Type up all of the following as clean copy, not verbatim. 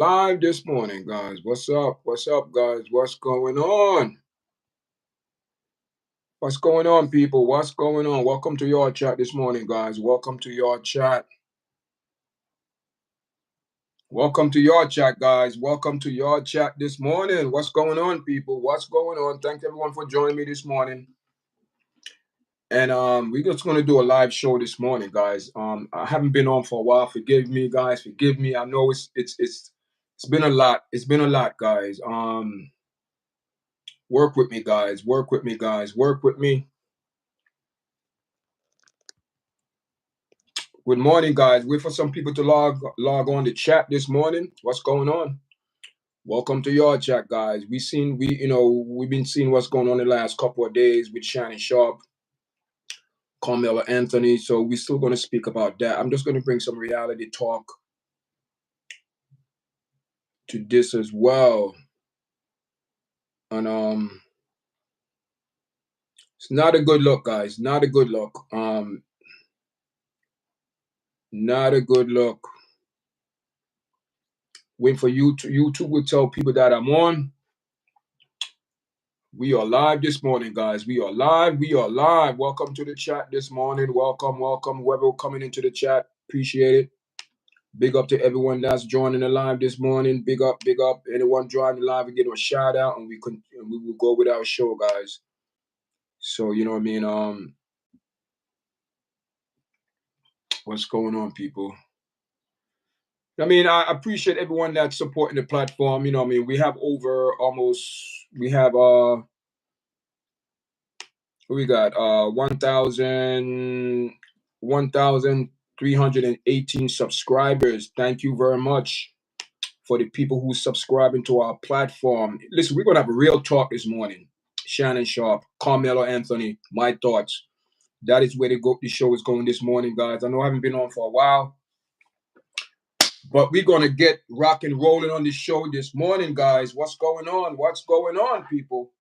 Live this morning, guys. What's up? What's up, guys? What's going on? What's going on, people? What's going on? Welcome to Yardchat this morning, guys. Welcome to Yardchat. Welcome to Yardchat, guys. Welcome to Yardchat this morning. What's going on, people? What's going on? Thank everyone for joining me this morning. And we're just gonna do a live show this morning, guys. I haven't been on for a while. Forgive me, guys. Forgive me. I know it's been a lot. It's been a lot, guys. Work with me, guys. Work with me, guys. Work with me. Good morning, guys. Wait for some people to log on the chat this morning. What's going on? Welcome to your chat, guys. We've been seeing what's going on the last couple of days with Shannon Sharpe, Karmelo Anthony. So we're still going to speak about that. I'm just going to bring some reality talk to this as well. And it's not a good look, guys. Not a good look. Not a good look. Wait for YouTube will tell people that I'm on. We are live this morning, guys. We are live. We are live. Welcome to the chat this morning. Welcome. Whoever coming into the chat, appreciate it. Big up to everyone that's joining the live this morning. Big up. Anyone joining the live, we get a shout out, and we will go with our show, guys. So you know what I mean. What's going on, people? I mean, I appreciate everyone that's supporting the platform. You know what I mean? We have we got 1,318 subscribers. Thank you very much for the people who subscribing to our platform. Listen, we're gonna have a real talk this morning. Shannon Sharpe, Karmelo Anthony, my thoughts. That is where the show is going this morning, guys. I know I haven't been on for a while, but we're gonna get rock and rolling on this show this morning, guys. What's going on? What's going on, people?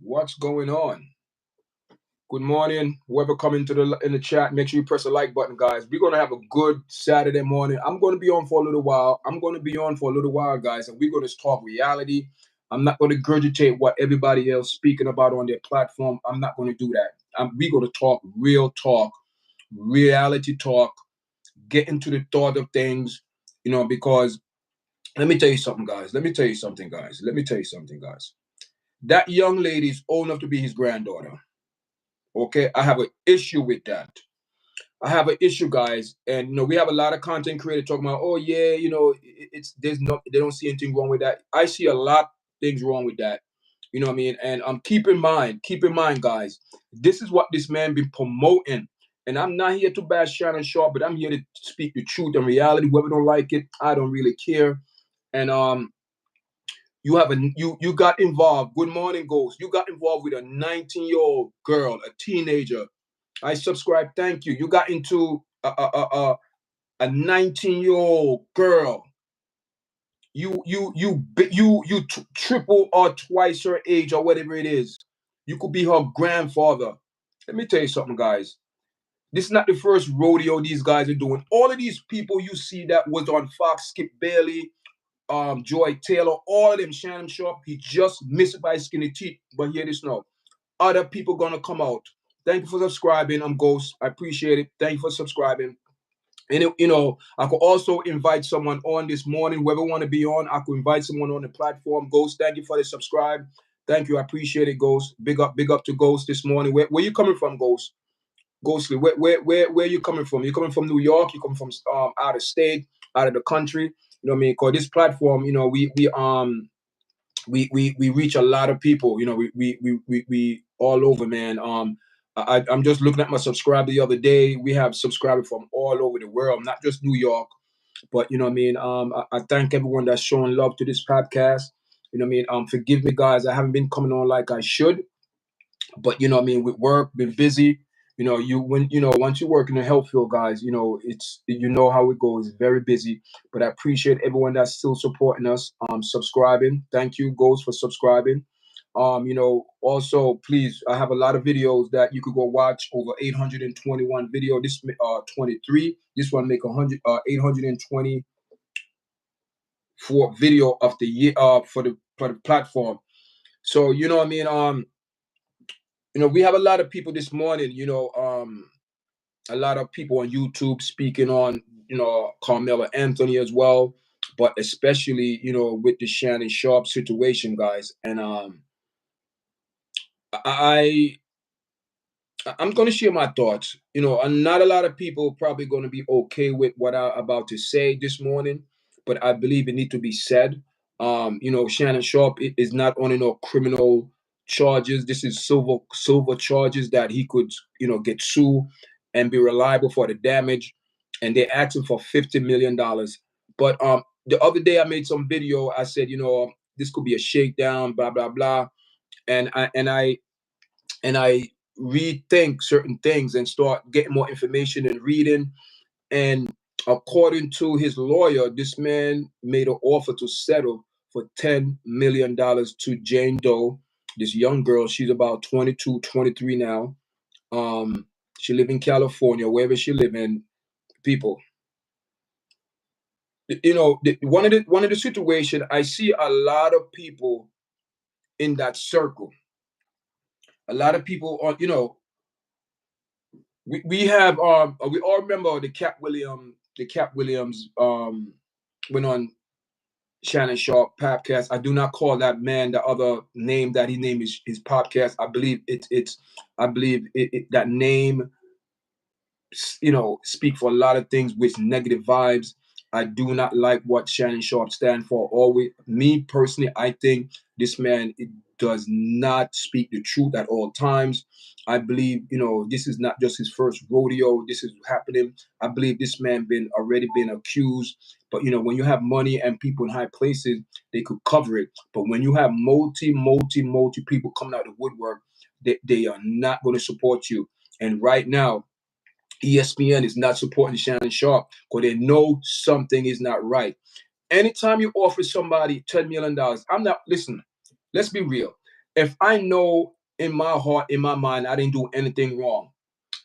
What's going on? Good morning. Whoever come into in the chat, make sure you press the like button, guys. We're gonna have a good Saturday morning. I'm gonna be on for a little while. Guys, and we're gonna talk reality. I'm not gonna regurgitate what everybody else speaking about on their platform. I'm not gonna do that. We're gonna talk real talk, reality talk, get into the thought of things, because let me tell you something, guys. That young lady is old enough to be his granddaughter. Okay, I have an issue with that. I have an issue, guys, and we have a lot of content creators talking about, oh yeah, they don't see anything wrong with that. I see a lot of things wrong with that. You know what I mean? And keep in mind, guys, this is what this man been promoting. And I'm not here to bash Shannon Sharpe, but I'm here to speak the truth and reality. Whoever don't like it, I don't really care. And you got involved. Good morning, Ghost. You got involved with a 19-year-old girl, a teenager. I subscribe. Thank you. You got into a 19-year-old girl. You triple or twice her age or whatever it is. You could be her grandfather. Let me tell you something, guys. This is not the first rodeo these guys are doing. All of these people you see that was on Fox, Skip Bailey, Joy Taylor, all of them, Shannon Sharpe, he just missed by skinny teeth. But hear this now. Other people gonna come out. Thank you for subscribing. I'm Ghost. I appreciate it. Thank you for subscribing. And I could also invite someone on this morning. Whoever want to be on, I could invite someone on the platform. Ghost, thank you for the subscribe. Thank you. I appreciate it, Ghost. Big up to Ghost this morning. Where you coming from, Ghost? Ghostly, where you coming from? You coming from New York? You coming from out of state, out of the country? You know what I mean? Because this platform, we reach a lot of people. We all over, man. I'm just looking at my subscriber the other day. We have subscribers from all over the world, not just New York. But you know what I mean. I thank everyone that's showing love to this podcast. You know what I mean. Forgive me, guys. I haven't been coming on like I should. But you know what I mean. With work, been busy. Once you work in the health field, guys, it's how it goes. It's very busy. But I appreciate everyone that's still supporting us, subscribing. Thank you, Ghost, for subscribing. Also, please, I have a lot of videos that you could go watch. Over 821 video. This 23. This one make 820. for video of the year for the platform. So you know what I mean. We have a lot of people this morning. A lot of people on YouTube speaking on Carmelo Anthony as well, but especially with the Shannon Sharpe situation, guys. And I I'm going to share my thoughts. And not a lot of people probably going to be okay with what I'm about to say this morning, but I believe it need to be said. Shannon Sharpe is not on no criminal charges. This is silver charges that he could, get sued and be reliable for the damage. And they're asking for $50 million. But the other day I made some video. I said, this could be a shakedown, blah blah blah, and I rethink certain things and start getting more information and reading. And according to his lawyer, this man made an offer to settle for $10 million to Jane Doe, this young girl. She's about 22, 23 now. She live in California, wherever she live in. People, one of the situation I see a lot of people in that circle. A lot of people are, we have we all remember the Cat Williams went on Shannon Sharpe podcast. I do not call that man the other name that he named his podcast. I believe that name speak for a lot of things with negative vibes. I do not like what Shannon Sharpe stand for. Always, me personally, I think this man does not speak the truth at all times. I believe this is not just his first rodeo. This is happening. I believe this man already been accused. But when you have money and people in high places, they could cover it. But when you have multi people coming out of the woodwork, they are not going to support you. And right now, ESPN is not supporting Shannon Sharpe because they know something is not right. Anytime you offer somebody $10 million, I'm not, listen, let's be real. If I know in my heart, in my mind, I didn't do anything wrong,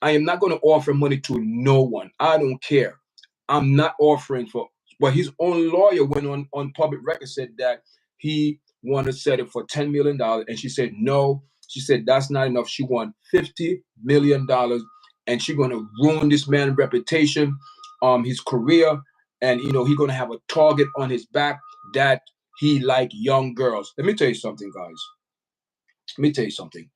I am not going to offer money to no one. I don't care. I'm not offering for, but his own lawyer went on public record, said that he wanted to set it for $10 million. And she said, no, she said, that's not enough. She won $50 million, and she's going to ruin this man's reputation, his career. And, he's going to have a target on his back that he like young girls. Let me tell you something, guys. Let me tell you something.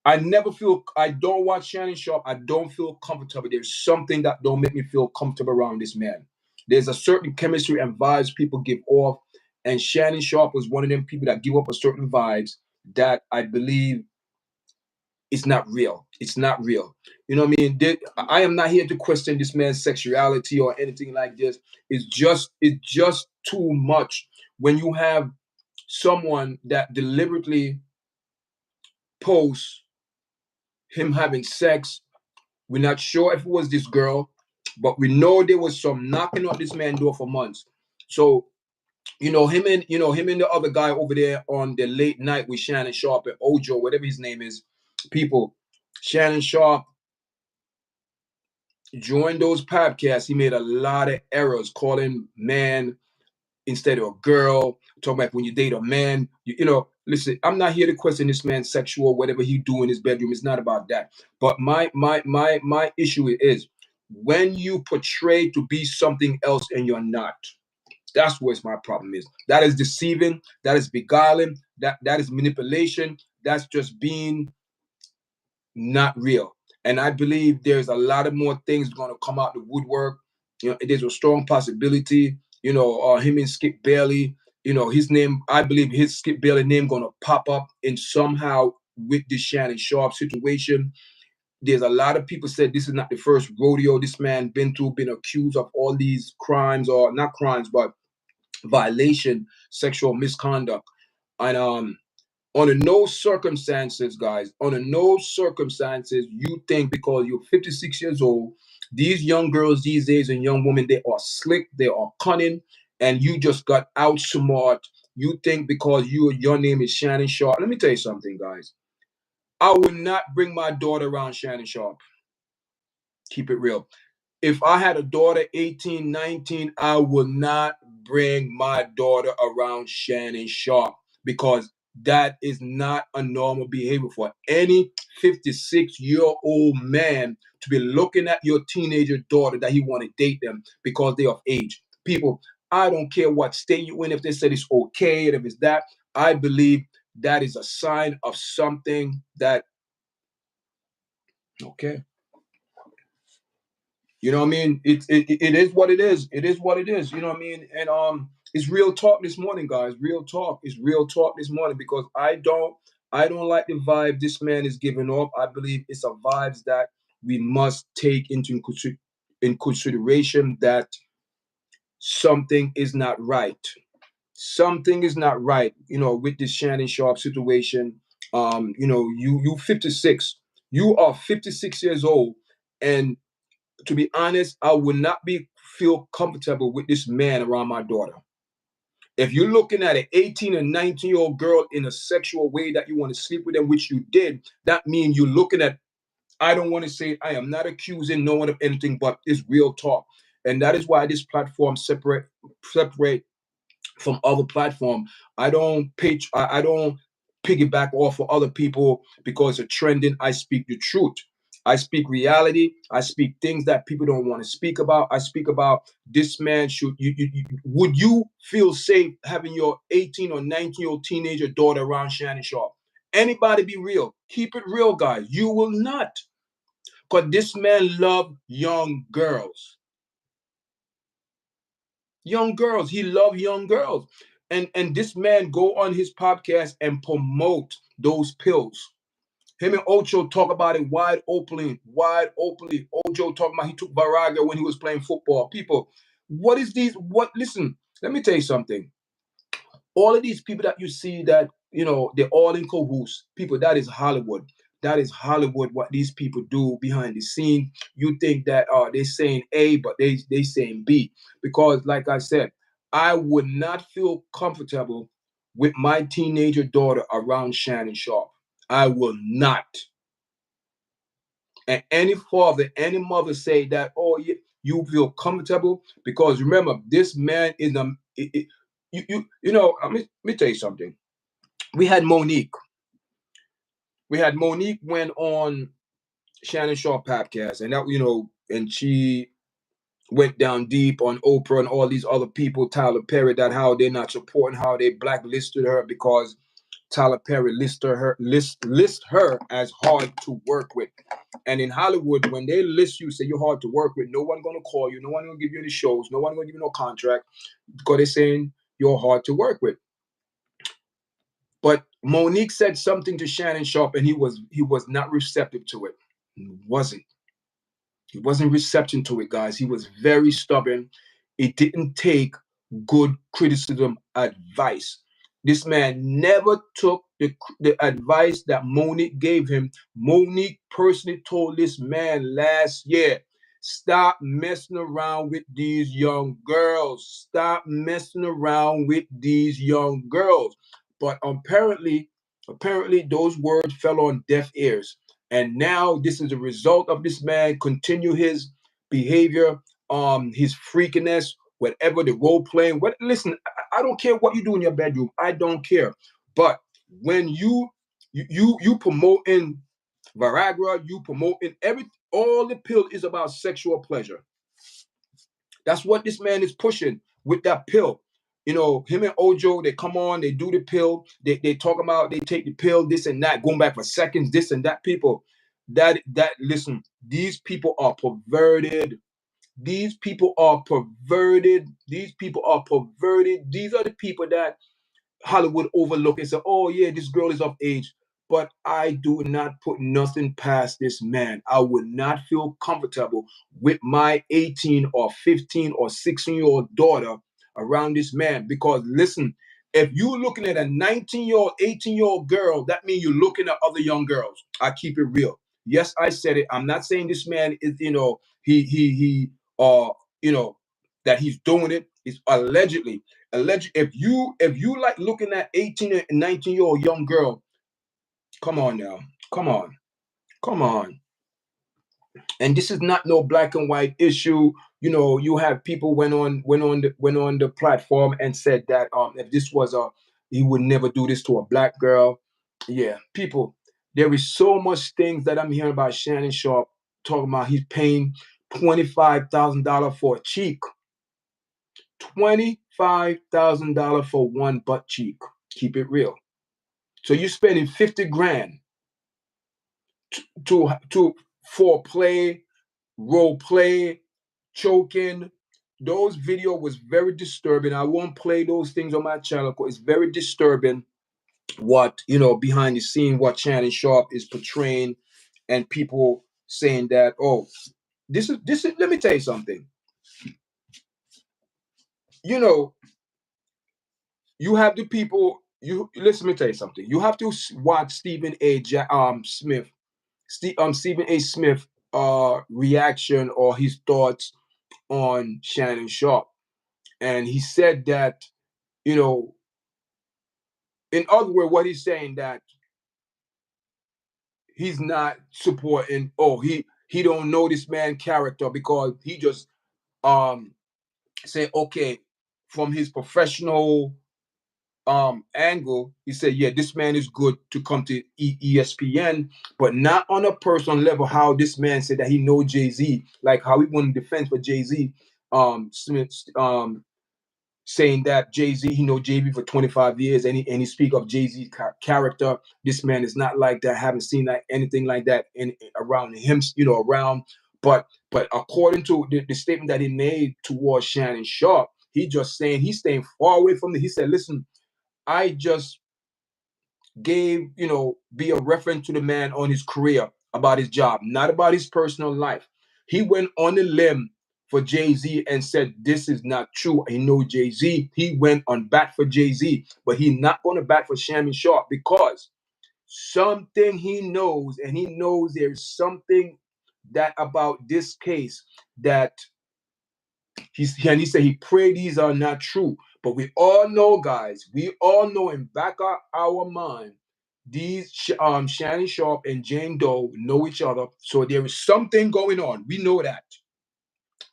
I don't watch Shannon Sharpe. I don't feel comfortable. There's something that don't make me feel comfortable around this man. There's a certain chemistry and vibes people give off. And Shannon Sharpe was one of them people that give up a certain vibes that I believe is not real. It's not real. You know what I mean? I am not here to question this man's sexuality or anything like this. It's just too much when you have someone that deliberately posts him having sex. We're not sure if it was this girl, but we know there was some knocking on this man's door for months. So, him and the other guy over there on the late night with Shannon Sharpe and Ojo, whatever his name is, people, Shannon Sharpe, during those podcasts, he made a lot of errors, calling man instead of a girl, talking about when you date a man, listen, I'm not here to question this man's sexual, whatever he do in his bedroom. It's not about that. But my issue is when you portray to be something else and you're not. That's what my problem is. That is deceiving. That is beguiling. That is manipulation. That's just being not real. And I believe there's a lot of more things going to come out the woodwork. There's a strong possibility. Him and Skip Bailey. His name. I believe his Skip Bailey name going to pop up in somehow with this Shannon Sharpe situation. There's a lot of people said this is not the first rodeo this man been accused of all these crimes, or not crimes, but violation, sexual misconduct. And under no circumstances, guys, under no circumstances, you think because you're 56 years old, these young girls these days and young women, they are slick, they are cunning, and you just got outsmart. You think because your name is Shannon Sharpe. Let me tell you something, guys. I would not bring my daughter around Shannon Sharpe. Keep it real. If I had a daughter, 18, 19, I would not bring my daughter around Shannon Sharpe, because that is not a normal behavior for any 56-year-old man to be looking at your teenager daughter that he want to date them because they're of age. People, I don't care what state you in, if they said it's okay and if it's that, I believe that is a sign of something that, okay. You know what I mean? It is what it is. It is what it is. You know what I mean? And it's real talk this morning, guys. Real talk. It's real talk this morning, because I don't like the vibe this man is giving off. I believe it's a vibes that we must take in consideration, that something is not right. Something is not right, with this Shannon Sharpe situation. You 56. You are 56 years old, and to be honest, I would not be feel comfortable with this man around my daughter. If you're looking at an 18 and 19-year-old girl in a sexual way that you want to sleep with them, which you did, that means you're looking at, I don't want to say, I am not accusing no one of anything, but it's real talk. And that is why this platform separate from other platform. I don't piggyback off of other people because of trending. I speak the truth. I speak reality. I speak things that people don't want to speak about. I speak about this man. Would you feel safe having your 18 or 19-year-old teenager daughter around Shannon Sharpe? Anybody, be real. Keep it real, guys. You will not. Because this man loved young girls. Young girls. He loved young girls. And this man go on his podcast and promote those pills. Him and Ocho talk about it wide openly. Ocho talking about he took Varaga when he was playing football. People, listen, let me tell you something. All of these people that you see that, they're all in cahoots. People, that is Hollywood. That is Hollywood, what these people do behind the scene. You think that they're saying A, but they saying B. Because, like I said, I would not feel comfortable with my teenager daughter around Shannon Sharpe. I will not. And any father, any mother say that, oh, you feel comfortable, because remember, this man is let me tell you something. We had Monique. Went on Shannon Sharpe podcast, and and she went down deep on Oprah and all these other people, Tyler Perry, that how they're not supporting, how they blacklisted her because Tyler Perry list her as hard to work with. And in Hollywood, when they list you, say you're hard to work with, no one gonna call you, no one gonna give you any shows, no one gonna give you no contract, because they're saying you're hard to work with. But Monique said something to Shannon Sharpe, and he was not receptive to it. He wasn't. He wasn't receptive to it, guys. He was very stubborn. It didn't take good criticism advice. This man never took the advice that Monique gave him. Monique personally told this man last year, stop messing around with these young girls. Stop messing around with these young girls. But apparently those words fell on deaf ears. And now this is a result of this man continue his behavior, his freakiness, whatever the role playing. Listen, I don't care what you do in your bedroom. I don't care. But when you promoting Viagra, you promoting all the pill is about sexual pleasure. That's what this man is pushing with that pill. Him and Ojo, they come on, they do the pill, they talk about, they take the pill, this and that, going back for seconds, this and that. People, listen, these people are perverted. These people are perverted. These are the people that Hollywood overlook and say, oh yeah, this girl is of age. But I do not put nothing past this man. I would not feel comfortable with my 18 or 15 or 16-year-old daughter around this man. Because listen, if you're looking at a 19-year-old, 18-year-old girl, that means you're looking at other young girls. I keep it real. Yes, I said it. I'm not saying this man is, that he's doing it. It's allegedly. If you like looking at 18 and 19-year-old young girl, come on now. Come on. And this is not no black and white issue. You know, you have people went on the platform and said that if this was a he would never do this to a black girl. Yeah, people, there is so much things that I'm hearing about Shannon Sharpe talking about. He's paying $25,000 for a cheek. $25,000 for one butt cheek. Keep it real. So you're spending 50 grand to for play, role play, choking. Those video was very disturbing. I won't play those things on my channel because it's very disturbing what behind the scene what Shannon Sharpe is portraying, and people saying that, oh, this is let me tell you something. You know, you have the people you listen, let me tell you something. You have to watch Smith, Stephen A. Smith reaction or his thoughts on Shannon Sharpe. And he said that, you know, in other words, what he's saying that he's not supporting, oh, he don't know this man character because he just um say, okay, from his professional angle, he said, yeah, this man is good to come to ESPN, but not on a personal level. How this man said that he know Jay-Z, like how he won defense for Jay-Z, Smith, saying that Jay-Z, he know JB for 25 years, and he speak of Jay-Z's character. This man is not like that. Haven't seen that anything like that in around him, around. But according to the statement that he made towards Shannon Sharpe, he just saying he's staying far away from it. He said, listen, I just gave, be a reference to the man on his career about his job, not about his personal life. He went on a limb for Jay-Z and said this is not true. He knows Jay-Z. He went on bat for Jay-Z, but he's not going to bat for Shannon Sharpe because something he knows, and he knows there's something that about this case that he said he prayed these are not true. But we all know, guys, we all know in back of our mind, these Shannon Sharpe and Jane Doe know each other. So there is something going on. We know that.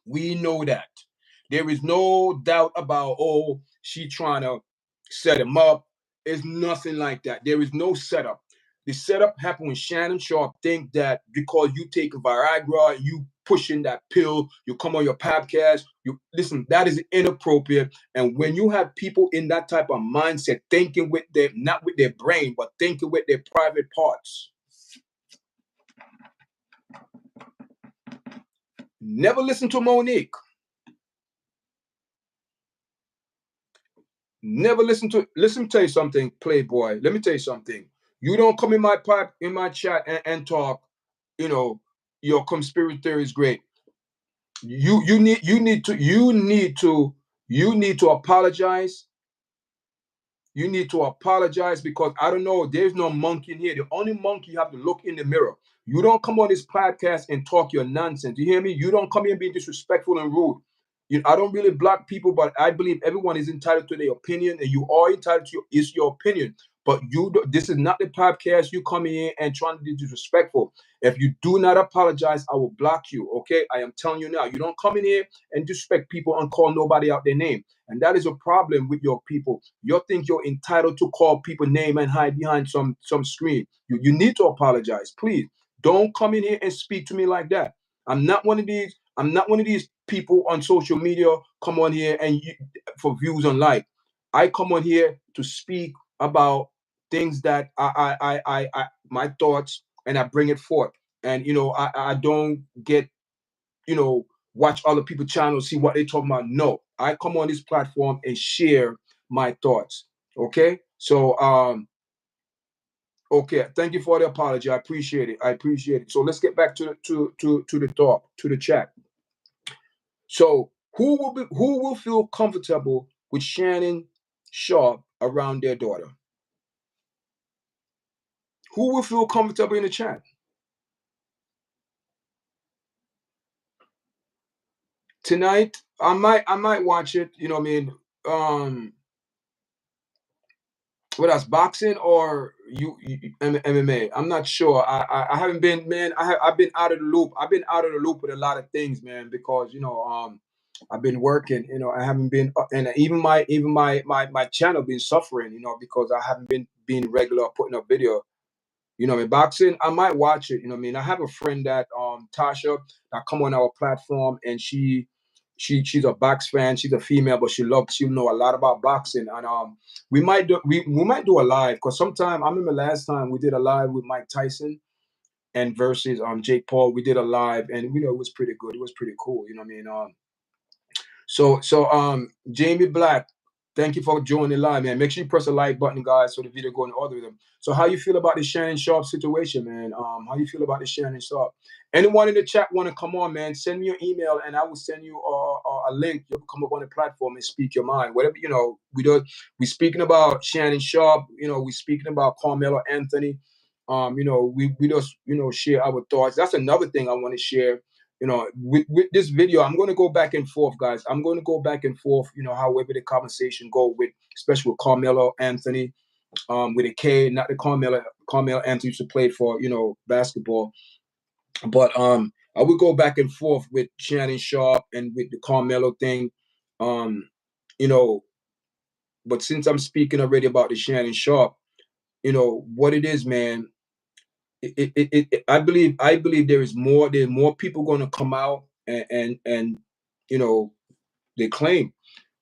We know that. There is no doubt about, oh, she trying to set him up. It's nothing like that. There is no setup. The setup happened when Shannon Sharpe think that because you take Viagra, you pushing that pill, you come on your podcast, you listen, that is inappropriate. And when you have people in that type of mindset, thinking with their, not with their brain, but thinking with their private parts, never listen to Monique. Never listen to tell you something, Playboy. Let me tell you something. You don't come in my pipe in my chat and talk, you know, your conspiracy theory is great. You need to apologize. You need to apologize because I don't know, there's no monkey in here. The only monkey you have to look in the mirror. You don't come on this podcast and talk your nonsense. You hear me? You don't come here being disrespectful and rude. I don't really block people, but I believe everyone is entitled to their opinion, and you are entitled to it's your opinion. But this is not the podcast you coming in and trying to be disrespectful. If you do not apologize, I will block you. Okay, I am telling you now. You don't come in here and disrespect people and call nobody out their name. And that is a problem with your people. You think you're entitled to call people name and hide behind some screen. You need to apologize, please. Don't come in here and speak to me like that. I'm not one of these. I'm not one of these people on social media. Come on here and for views and like. I come on here to speak about things that I my thoughts, and I bring it forth. And I don't get watch other people's channels, see what they talking about. No, I come on this platform and share my thoughts. Okay, so okay, thank you for the apology. I appreciate it. I appreciate it. So let's get back to the talk, to the chat. So who will feel comfortable with Shannon Sharpe around their daughter? Who will feel comfortable in the chat? Tonight, I might watch it. You know what I mean? What else, boxing or MMA? I'm not sure. I haven't been, man. I've been out of the loop. I've been out of the loop with a lot of things, man, because I've been working. I haven't been, and even my channel been suffering. Because I haven't been being regular putting up video. Boxing, I might watch it. I have a friend that Tasha that come on our platform, and she's a box fan. She's a female, but she know a lot about boxing, and we might do a live, because sometime I remember last time we did a live with Mike Tyson and versus Jake Paul. We did a live, and it was pretty good. It was pretty cool. You know what I mean? So Jamie Black, thank you for joining the live, man. Make sure you press the like button, guys, so the video go in the algorithm. So how you feel about the Shannon Sharpe situation, man? How you feel about the Shannon Sharpe? Anyone in the chat want to come on, man? Send me your email, and I will send you a link. You'll come up on the platform and speak your mind. Whatever we speaking about Shannon Sharpe. We speaking about Karmelo Anthony. We just share our thoughts. That's another thing I want to share. With this video, I'm going to go back and forth, guys. I'm going to go back and forth, however the conversation go with, especially with Karmelo Anthony, with a K, not the Karmelo Anthony used to play for, basketball. But I would go back and forth with Shannon Sharpe and with the Karmelo thing. But since I'm speaking already about the Shannon Sharpe, what it is, man. I believe there's more people going to come out and they claim.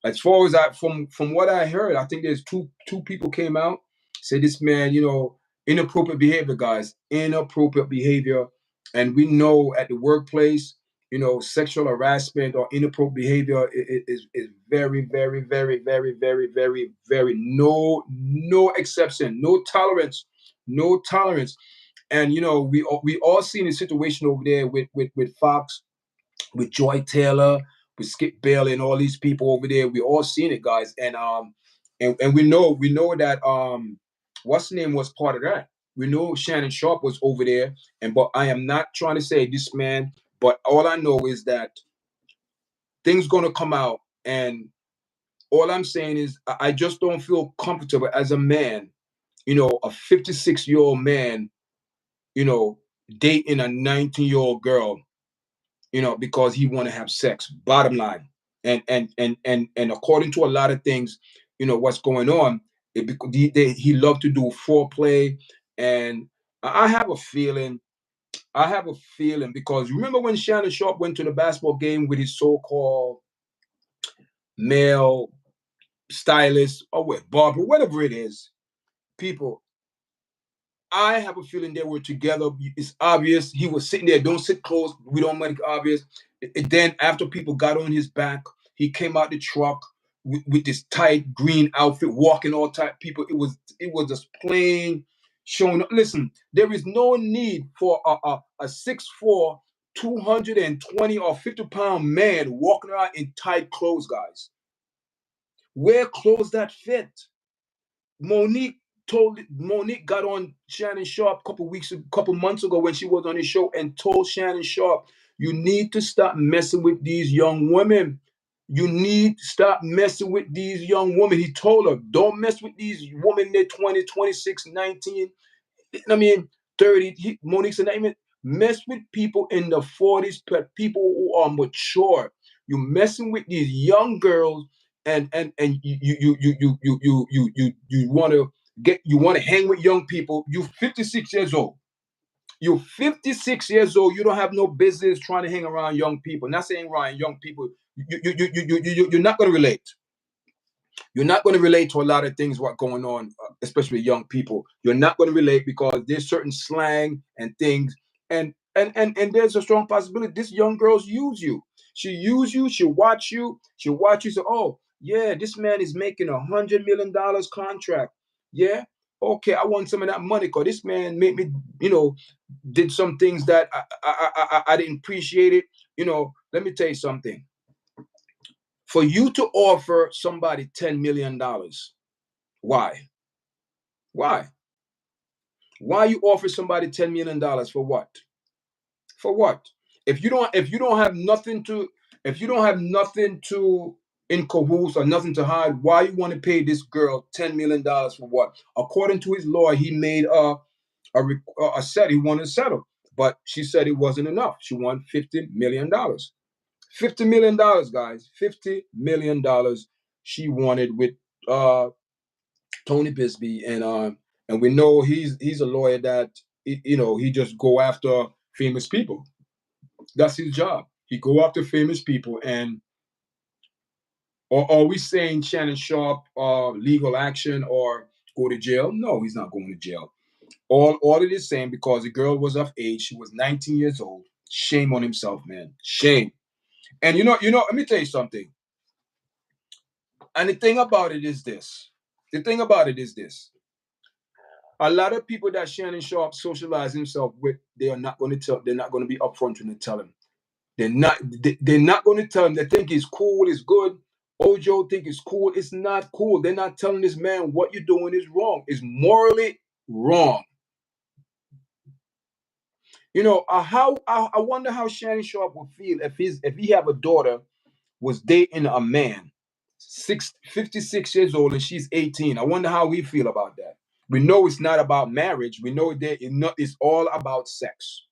As far as from what I heard, I think there's two people came out, said this man, inappropriate behavior, guys, inappropriate behavior. And we know at the workplace, sexual harassment or inappropriate behavior is very, very, very, very, very, very, very no exception, no tolerance, no tolerance. And we all seen the situation over there with Fox, with Joy Taylor, with Skip Bailey, and all these people over there. We all seen it, guys. And we know that what's the name was part of that. We know Shannon Sharpe was over there, but I am not trying to say this man, but all I know is that things gonna come out, and all I'm saying is I just don't feel comfortable as a man, a 56-year-old man, dating a 19-year-old girl, because he want to have sex. Bottom line, and according to a lot of things, what's going on, he loved to do foreplay, and I have a feeling. Because remember when Shannon Sharpe went to the basketball game with his so-called male stylist or with barber, whatever it is, people. I have a feeling they were together. It's obvious. He was sitting there. Don't sit close. We don't make it obvious. And then after people got on his back, he came out the truck with this tight green outfit, walking all tight. People, it was just plain showing up. Listen, there is no need for a 6'4", 220 or 50-pound man walking around in tight clothes, guys. Wear clothes that fit. Monique got on Shannon Sharpe a couple months ago when she was on his show and told Shannon Sharpe, you need to stop messing with these young women. You need to stop messing with these young women. He told her, don't mess with these women in their 20, 26, 19, 30. Monique said, mess with people in the 40s, people who are mature. You're messing with these young girls, and you want to hang with young people. You're 56 years old. You're 56 years old. You don't have no business trying to hang around young people. Not saying around young people. You're not going to relate. You're not going to relate to a lot of things what's going on, especially young people. You're not going to relate because there's certain slang and things, and there's a strong possibility this young girls use you. She use you. She'll watch you. Say, oh yeah, this man is making $100 million contract. Yeah, okay, I want some of that money because this man made me, did some things that I didn't appreciate it. Let me tell you something. For you to offer somebody $10 million, why? Why you offer somebody $10 million for what? For what? If you don't have nothing to in cahoots or nothing to hide. Why you want to pay this girl $10 million for what? According to his lawyer, he made a set. He wanted to settle, but she said it wasn't enough. She wanted $50 million. $50 million, guys. $50 million she wanted with uh Tony Bisbee, and we know he's a lawyer that he just go after famous people. That's his job. He go after famous people, and or are we saying Shannon Sharpe legal action or go to jail? No, he's not going to jail. All it is saying, because the girl was of age, she was 19 years old. Shame on himself, man. Shame. And let me tell you something. And the thing about it is this. The thing about it is this. A lot of people that Shannon Sharpe socialize himself with, they are not going to tell. They're not going to be upfront when they tell him. They're not. They're not going to tell him. They think it's cool. It's good. Ojo think it's cool. It's not cool. They're not telling this man what you're doing is wrong. It's morally wrong. I wonder how Shannon Sharpe would feel if he have a daughter was dating a man 56 years old and she's 18. I wonder how we feel about that. We know it's not about marriage. We know that it's all about sex.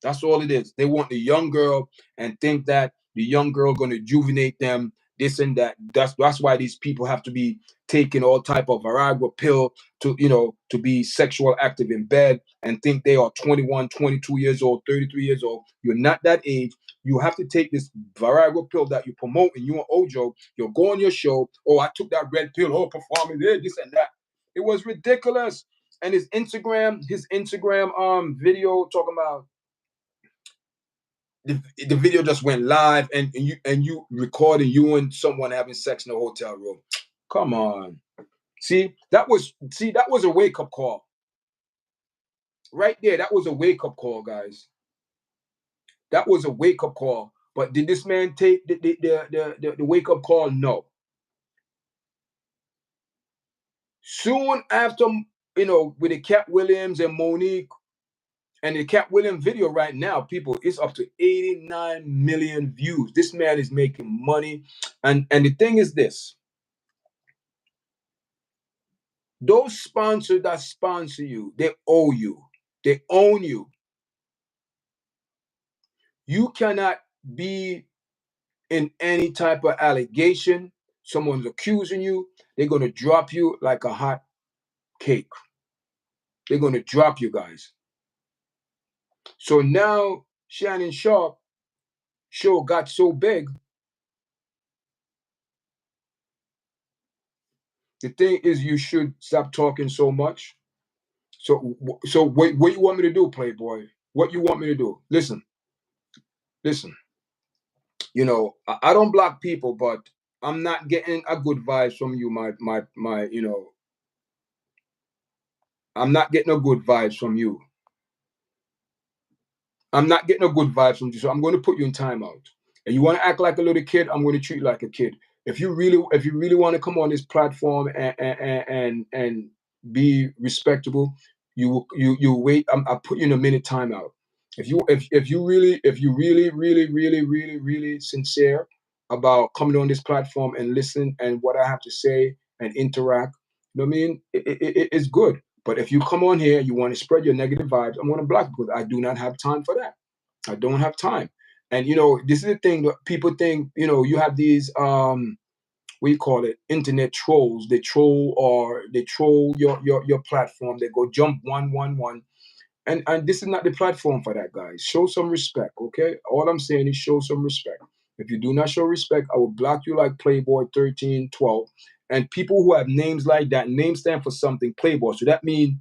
That's all it is. They want the young girl and think that the young girl going to rejuvenate them, this and that. That's why these people have to be taking all type of Viagra pill to be sexual active in bed and think they are 21, 22 years old, 33 years old. You're not that age. You have to take this Viagra pill that you promote, and you and Ojo, you'll go on your show. Oh, I took that red pill. Oh, performing this and that. It was ridiculous. And his Instagram video talking about the video just went live, and you recording you and someone having sex in a hotel room. Come on. See, that was a wake-up call. Right there, that was a wake-up call, guys. That was a wake-up call. But did this man take the wake-up call? No. Soon after, with the Cat Williams and Monique, and the Cat Williams video right now, people, it's up to 89 million views. This man is making money. And the thing is this. Those sponsors that sponsor you, they owe you. They own you. You cannot be in any type of allegation. Someone's accusing you. They're going to drop you like a hot cake. They're going to drop you, guys. So now Shannon Sharpe show got so big. The thing is, you should stop talking so much. So what you want me to do, Playboy? What you want me to do? Listen. I don't block people, but I'm not getting a good vibes from you, my. I'm not getting a good vibes from you. I'm not getting a good vibes from you, so I'm going to put you in timeout. And you want to act like a little kid, I'm going to treat you like a kid. If you really want to come on this platform and be respectable, you wait. I'll put you in a minute timeout. If you really sincere about coming on this platform and listen and what I have to say and interact, you know what I mean? It's good. But if you come on here, you want to spread your negative vibes, I'm going to block you because I do not have time for that. I don't have time. And this is the thing that people think. You have these we call it internet trolls. They troll your platform. They go jump 111. And this is not the platform for that, guys. Show some respect, okay? All I'm saying is show some respect. If you do not show respect, I will block you like Playboy 1312. And people who have names like that, names stand for something, Playboy. So that means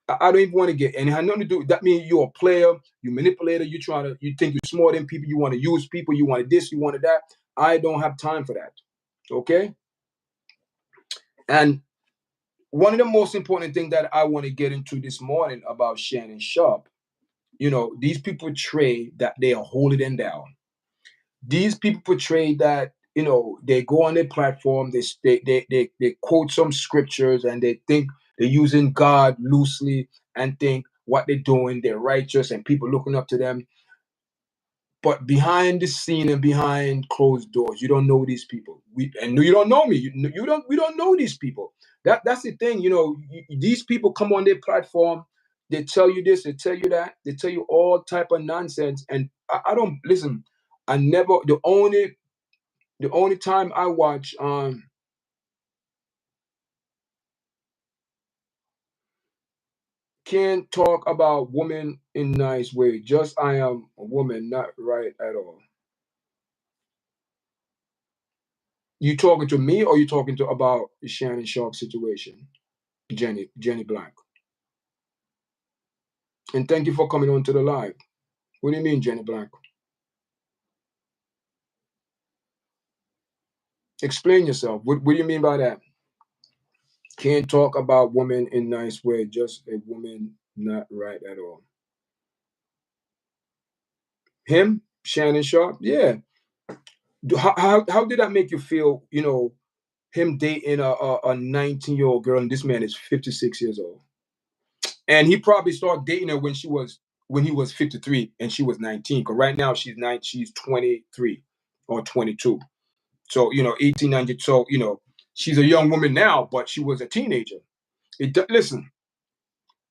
I don't even want to get, and it had nothing to do. That means you're a player, you manipulator, you think you're smarter than people, you want to use people, you want this, you wanted that. I don't have time for that. Okay? And one of the most important things that I want to get into this morning about Shannon Sharpe, these people portray that they are holier than thou. These people portray that, they go on their platform, they quote some scriptures and they think they're using God loosely and think what they're doing, they're righteous and people looking up to them. But behind the scene and behind closed doors, you don't know these people. And you don't know me. You don't. We don't know these people. That's the thing. These people come on their platform. They tell you this. They tell you that. They tell you all type of nonsense. And I don't listen. I never. The only time I watch can't talk about women in nice way. Just I am a woman, not right at all. You talking to me or you talking to about the Shannon Sharpe situation? Jenny Black. And thank you for coming on to the live. What do you mean, Jenny Black? Explain yourself. What do you mean by that? Can't talk about women in nice way, just a woman not right at all. Him, Shannon Sharpe, yeah. How did that make you feel? Him dating a 19-year-old girl, and this man is 56 years old, and he probably started dating her when he was 53 and she was 19. Because right now she's 23 or 22. So 18, 19. So she's a young woman now, but she was a teenager. Listen,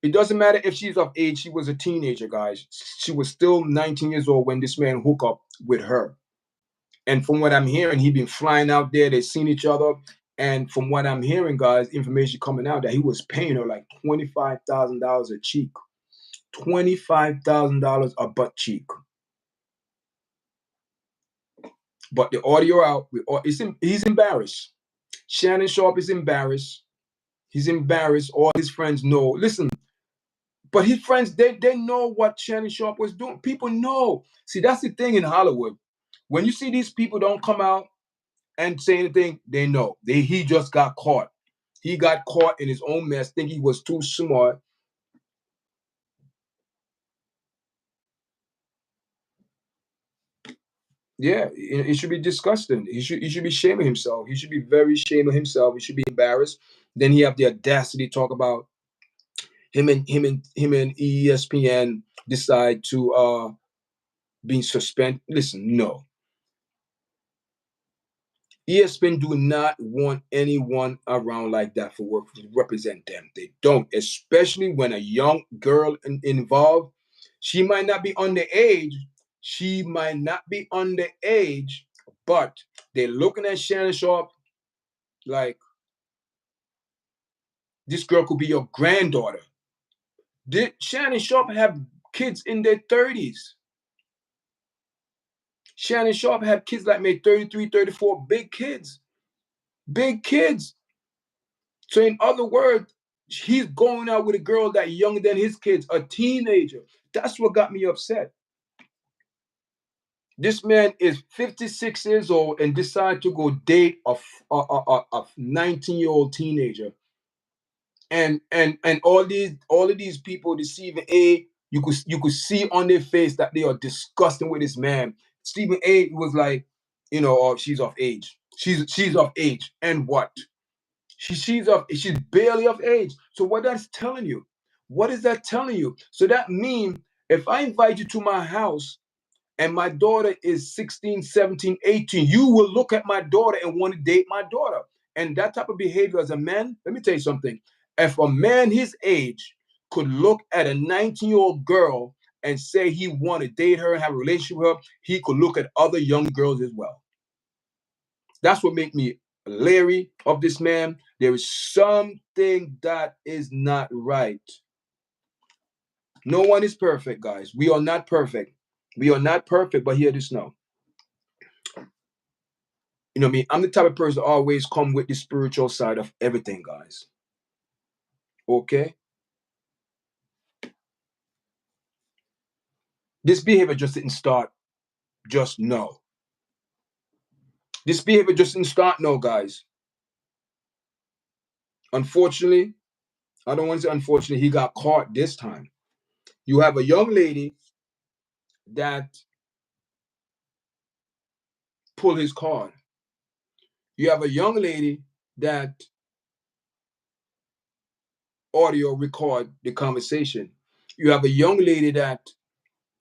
it doesn't matter if she's of age. She was a teenager, guys. She was still 19 years old when this man hooked up with her. And from what I'm hearing, he been flying out there. They seen each other. And from what I'm hearing, guys, information coming out that he was paying her like $25,000 a cheek. $25,000 a butt cheek. But the audio out, he's embarrassed. Shannon Sharpe is embarrassed. He's embarrassed. All his friends know. Listen, but his friends, they know what Shannon Sharpe was doing. People know. See, that's the thing in Hollywood. When you see these people don't come out and say anything, they know. He just got caught. He got caught in his own mess, think he was too smart. Yeah, it should be disgusting. He should be shaming himself. He should be very ashamed of himself. He should be embarrassed. Then he have the audacity to talk about him and ESPN decide to being suspended. Listen, no. ESPN do not want anyone around like that for work to represent them. They don't, especially when a young girl involved. She might not be underage. She might not be underage, but they're looking at Shannon Sharpe like this girl could be your granddaughter. Did Shannon Sharpe have kids in their 30s? Shannon Sharpe had kids like maybe 33, 34, big kids. Big kids. So in other words, he's going out with a girl that younger than his kids, a teenager. That's what got me upset. This man is 56 years old and decided to go date a 19-year-old teenager. And all of these people deceiving A, you could see on their face that they are disgusting with this man. Stephen A was like, oh, she's of age. She's of age. And what? She's barely of age. So what that's telling you? What is that telling you? So that means if I invite you to my house and my daughter is 16, 17, 18, you will look at my daughter and want to date my daughter. And that type of behavior as a man, let me tell you something. If a man his age could look at a 19-year-old girl and say he want to date her and have a relationship with her, he could look at other young girls as well. That's what make me leery of this man. There is something that is not right. No one is perfect, guys. We are not perfect. We are not perfect, but hear this now. You know what I mean? I'm the type of person that always come with the spiritual side of everything, guys. Okay? This behavior just didn't start just no. This behavior just didn't start no, guys. Unfortunately, I don't want to say unfortunately, he got caught this time. You have a young lady that pulled his card. You have a young lady that audio record the conversation. You have a young lady that,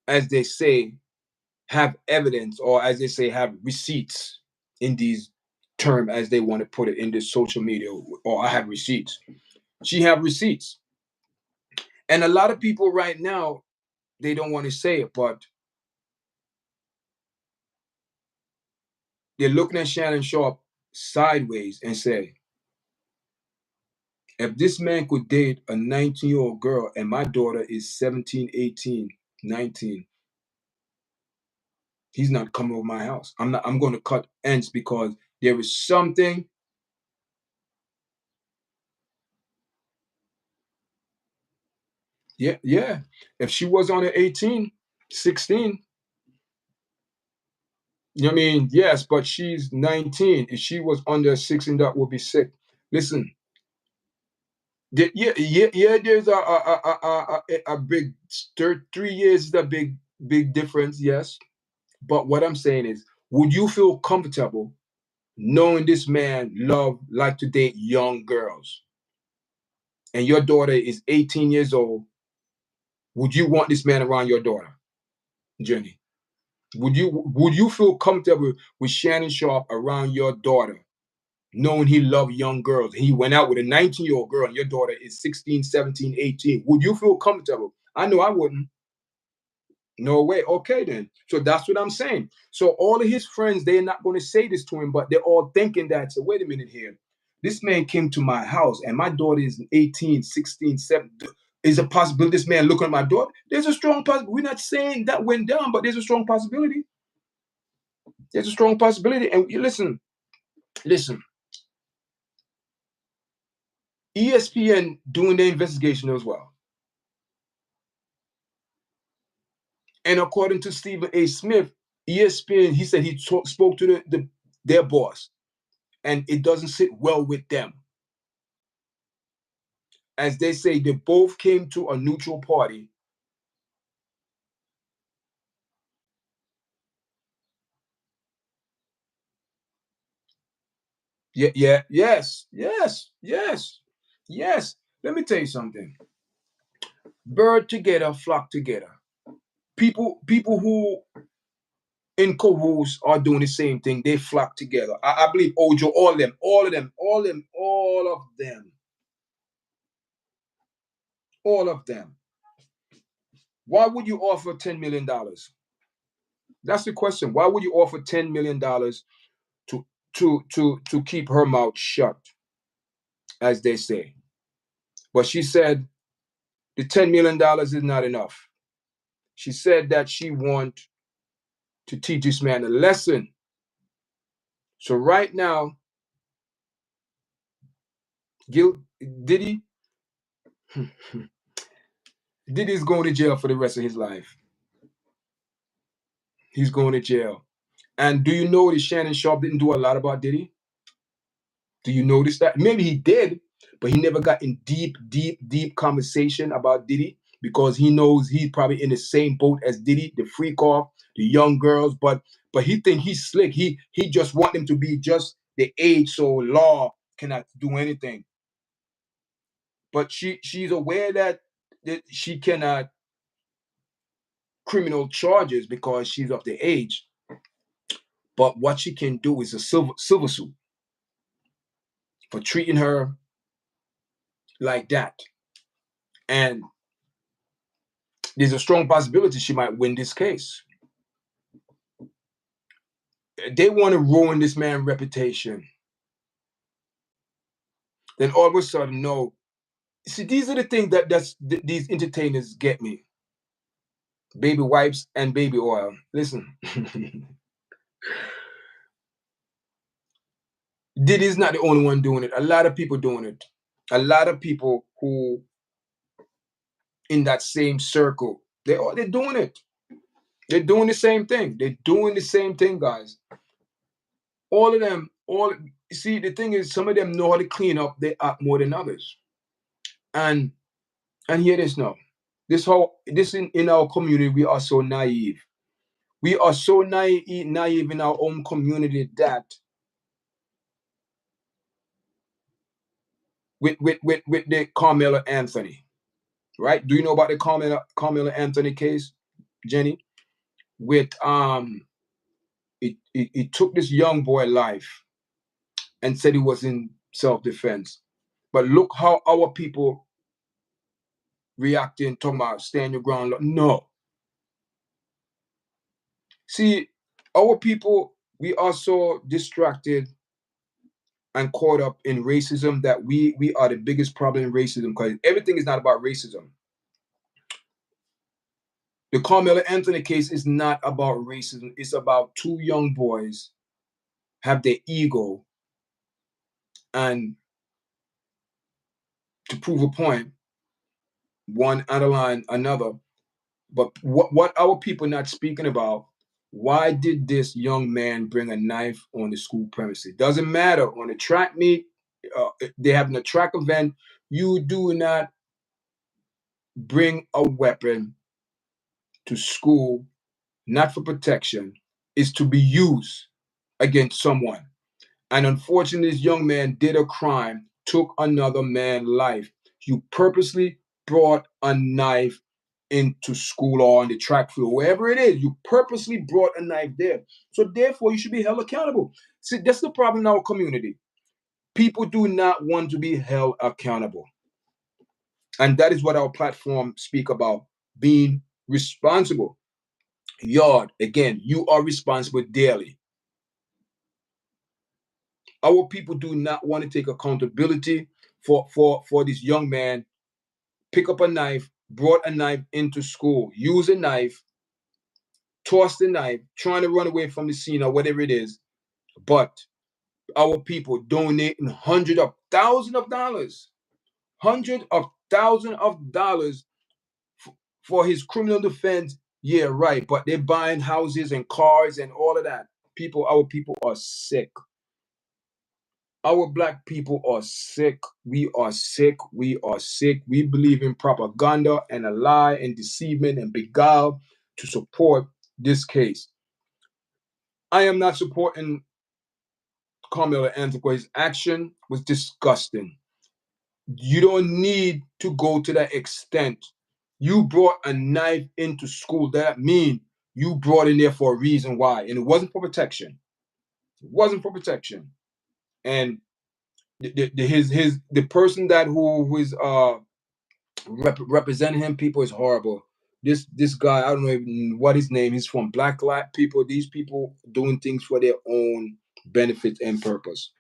as they say, have evidence, or as they say, have receipts in these term as they want to put it in this social media, or I have receipts. She have receipts. And a lot of people right now, they don't want to say it, but they're looking at Shannon Sharpe sideways and say, if this man could date a 19-year-old girl and my daughter is 17, 18, 19, he's not coming over my house. I'm going to cut ends because there is something. Yeah, yeah. If she was on an 18, 16, you know what I mean? Yes, but she's 19. If she was under 16, that would be sick. Listen, yeah, yeah, yeah. There's a big 3 years is a big difference. Yes, but what I'm saying is, would you feel comfortable knowing this man like to date young girls, and your daughter is 18 years old? Would you want this man around your daughter, Jenny? Would you feel comfortable with Shannon Sharpe around your daughter, knowing he loved young girls? He went out with a 19-year-old girl and your daughter is 16, 17, 18. Would you feel comfortable? I know I wouldn't. No way. Okay, then. So that's what I'm saying. So all of his friends, they're not going to say this to him, but they're all thinking that, so wait a minute here. This man came to my house and my daughter is 18, 16, 17. Is a possibility this man looking at my daughter? There's a strong possibility. We're not saying that went down, but there's a strong possibility. There's a strong possibility. And you listen, ESPN doing their investigation as well. And according to Stephen A. Smith, ESPN, he said he spoke to their boss, and it doesn't sit well with them. As they say, they both came to a neutral party. Yeah, yeah, yes, yes, yes, yes. Let me tell you something. Bird together, flock together. People who in cahoots are doing the same thing. They flock together. I believe Ojo, all of them, all of them, all of them, all of them, all of them. Why would you offer $10 million? That's the question. Why would you offer $10 million to to keep her mouth shut, as they say? But she said the $10 million is not enough. She said that she want to teach this man a lesson. So right now, Diddy Diddy's going to jail for the rest of his life. He's going to jail. And do you know that Shannon Sharpe didn't do a lot about Diddy? Do you notice that? Maybe he did, but he never got in deep conversation about Diddy because he knows he's probably in the same boat as Diddy, the freak off, the young girls. But he think he's slick. He just want them to be just the age so law cannot do anything. But she's aware that she cannot criminal charges because she's of the age. But what she can do is a silver suit for treating her like that. And there's a strong possibility she might win this case. They want to ruin this man's reputation. Then all of a sudden, no. See, these are the things these entertainers get me. Baby wipes and baby oil. Listen, Diddy's not the only one doing it. A lot of people doing it. A lot of people who in that same circle, they're doing it. They're doing the same thing. They're doing the same thing, guys. All of them, see, the thing is, some of them know how to clean up their act more than others. And hear this now. This in our community, we are so naive. We are so naive in our own community that with the Karmelo Anthony, right? Do you know about the Karmelo Anthony case, Jenny? with it took this young boy life and said he was in self-defense. But look how our people reacting, talking about stand your ground. No. See, our people, we are so distracted and caught up in racism that we are the biggest problem in racism, because everything is not about racism. The Carmelo Anthony case is not about racism. It's about two young boys have their ego, and to prove a point, one underline another. But what our people not speaking about, why did this young man bring a knife on the school premises? Doesn't matter. On a track meet, they having a track event, you do not bring a weapon to school, not for protection, is to be used against someone. And unfortunately, this young man did a crime, took another man's life. You purposely brought a knife into school or on the track field, wherever it is. You purposely brought a knife there. So therefore, you should be held accountable. See, that's the problem in our community. People do not want to be held accountable. And that is what our platform speak about, being responsible. Yard, again, you are responsible daily. Our people do not want to take accountability for this young man. Pick up a knife, brought a knife into school, use a knife, toss the knife, trying to run away from the scene or whatever it is. But our people donating hundreds of thousands of dollars, hundreds of thousands of dollars for his criminal defense. Yeah, right. But they're buying houses and cars and all of that. Our people are sick. Our black people are sick. We are sick. We are sick. We believe in propaganda and a lie and deceivement and beguile to support this case. I am not supporting Carmelo Anthony. His action was disgusting. You don't need to go to that extent. You brought a knife into school. That means you brought in there for a reason why. And it wasn't for protection. It wasn't for protection. And the person that who is representing him, people, is horrible. This guy, I don't know even what his name. He's from Black Lives people. These people doing things for their own benefit and purpose.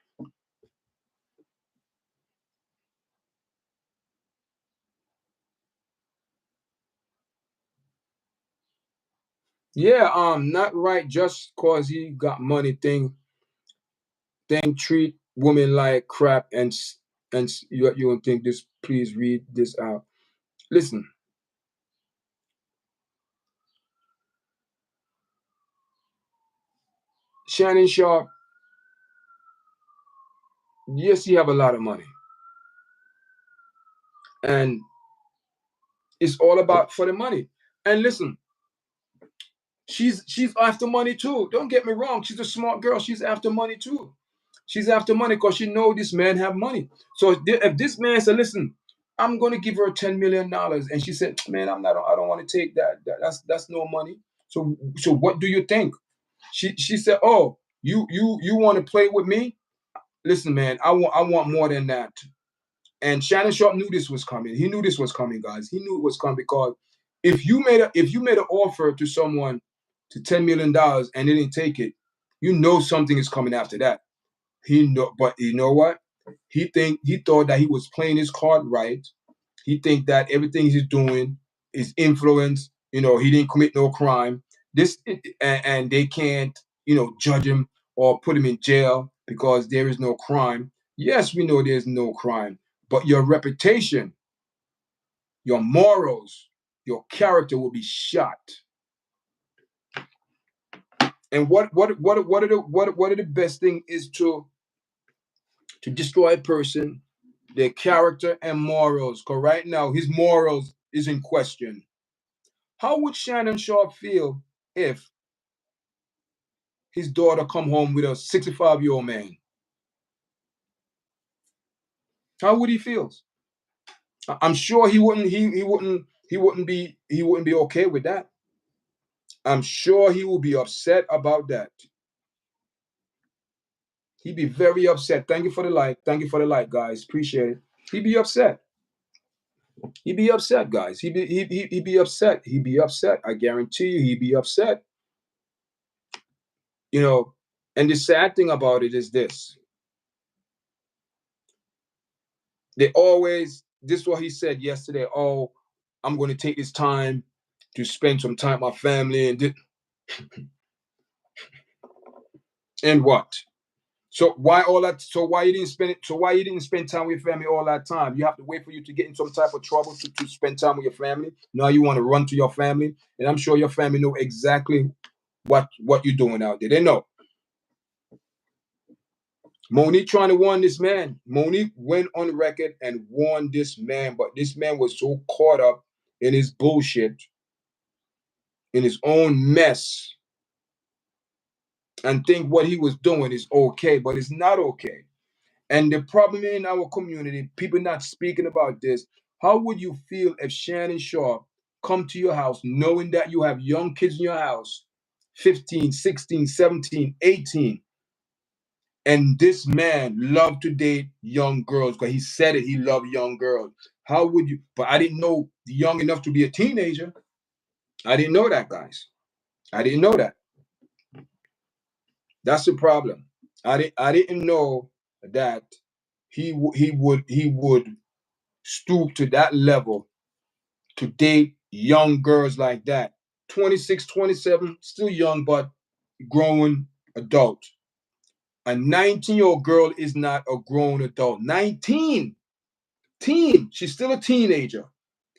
Yeah, not right just cause he got money. Treat women like crap, and you don't think this. Please read this out. Listen, Shannon Sharpe. Yes, he have a lot of money, and it's all about for the money. And listen, she's after money too. Don't get me wrong. She's a smart girl. She's after money too. She's after money because she know this man have money. So if this man said, "Listen, I'm going to give her $10 million," and she said, "Man, I'm not. I don't want to take that. That's no money." So what do you think? She said, "Oh, you want to play with me? Listen, man, I want more than that." And Shannon Sharpe knew this was coming. He knew this was coming, guys. He knew it was coming because if you made an offer to someone to $10 million and they didn't take it, you know something is coming after that. But you know what? He thought that he was playing his card right. He think that everything he's doing is influence. He didn't commit no crime. And they can't, judge him or put him in jail because there is no crime. Yes, we know there's no crime, but your reputation, your morals, your character will be shot. And what are the best thing is to destroy a person, their character and morals. Because right now his morals is in question. How would Shannon Sharpe feel if his daughter come home with a 65-year-old man? How would he feel? I'm sure he wouldn't. He wouldn't be okay with that. I'm sure he will be upset about that. He'd be very upset. Thank you for the like. Thank you for the like, guys. Appreciate it. He'd be upset. He'd be upset, guys. He'd be upset. He'd be upset. I guarantee you, he'd be upset. You know, and the sad thing about it is this. They always, this is what he said yesterday. Oh, I'm going to take this time to spend some time with my family and what? So why all that? So why you didn't spend it? So why you didn't spend time with your family all that time? You have to wait for you to get in some type of trouble to spend time with your family. Now you want to run to your family, and I'm sure your family know exactly what you're doing out there. They know. Monique trying to warn this man. Monique went on record and warned this man, but this man was so caught up in his bullshit, in his own mess, and think what he was doing is okay, but it's not okay. And the problem in our community, people not speaking about this. How would you feel if Shannon Sharpe come to your house knowing that you have young kids in your house, 15, 16, 17, 18, and this man loved to date young girls because he said it, he loved young girls. How would you? But I didn't know young enough to be a teenager. I didn't know that, guys. I didn't know that. That's the problem. I didn't know that he would stoop to that level to date young girls like that. 26, 27, still young, but growing adult. A 19-year-old girl is not a grown adult. 19, teen, she's still a teenager.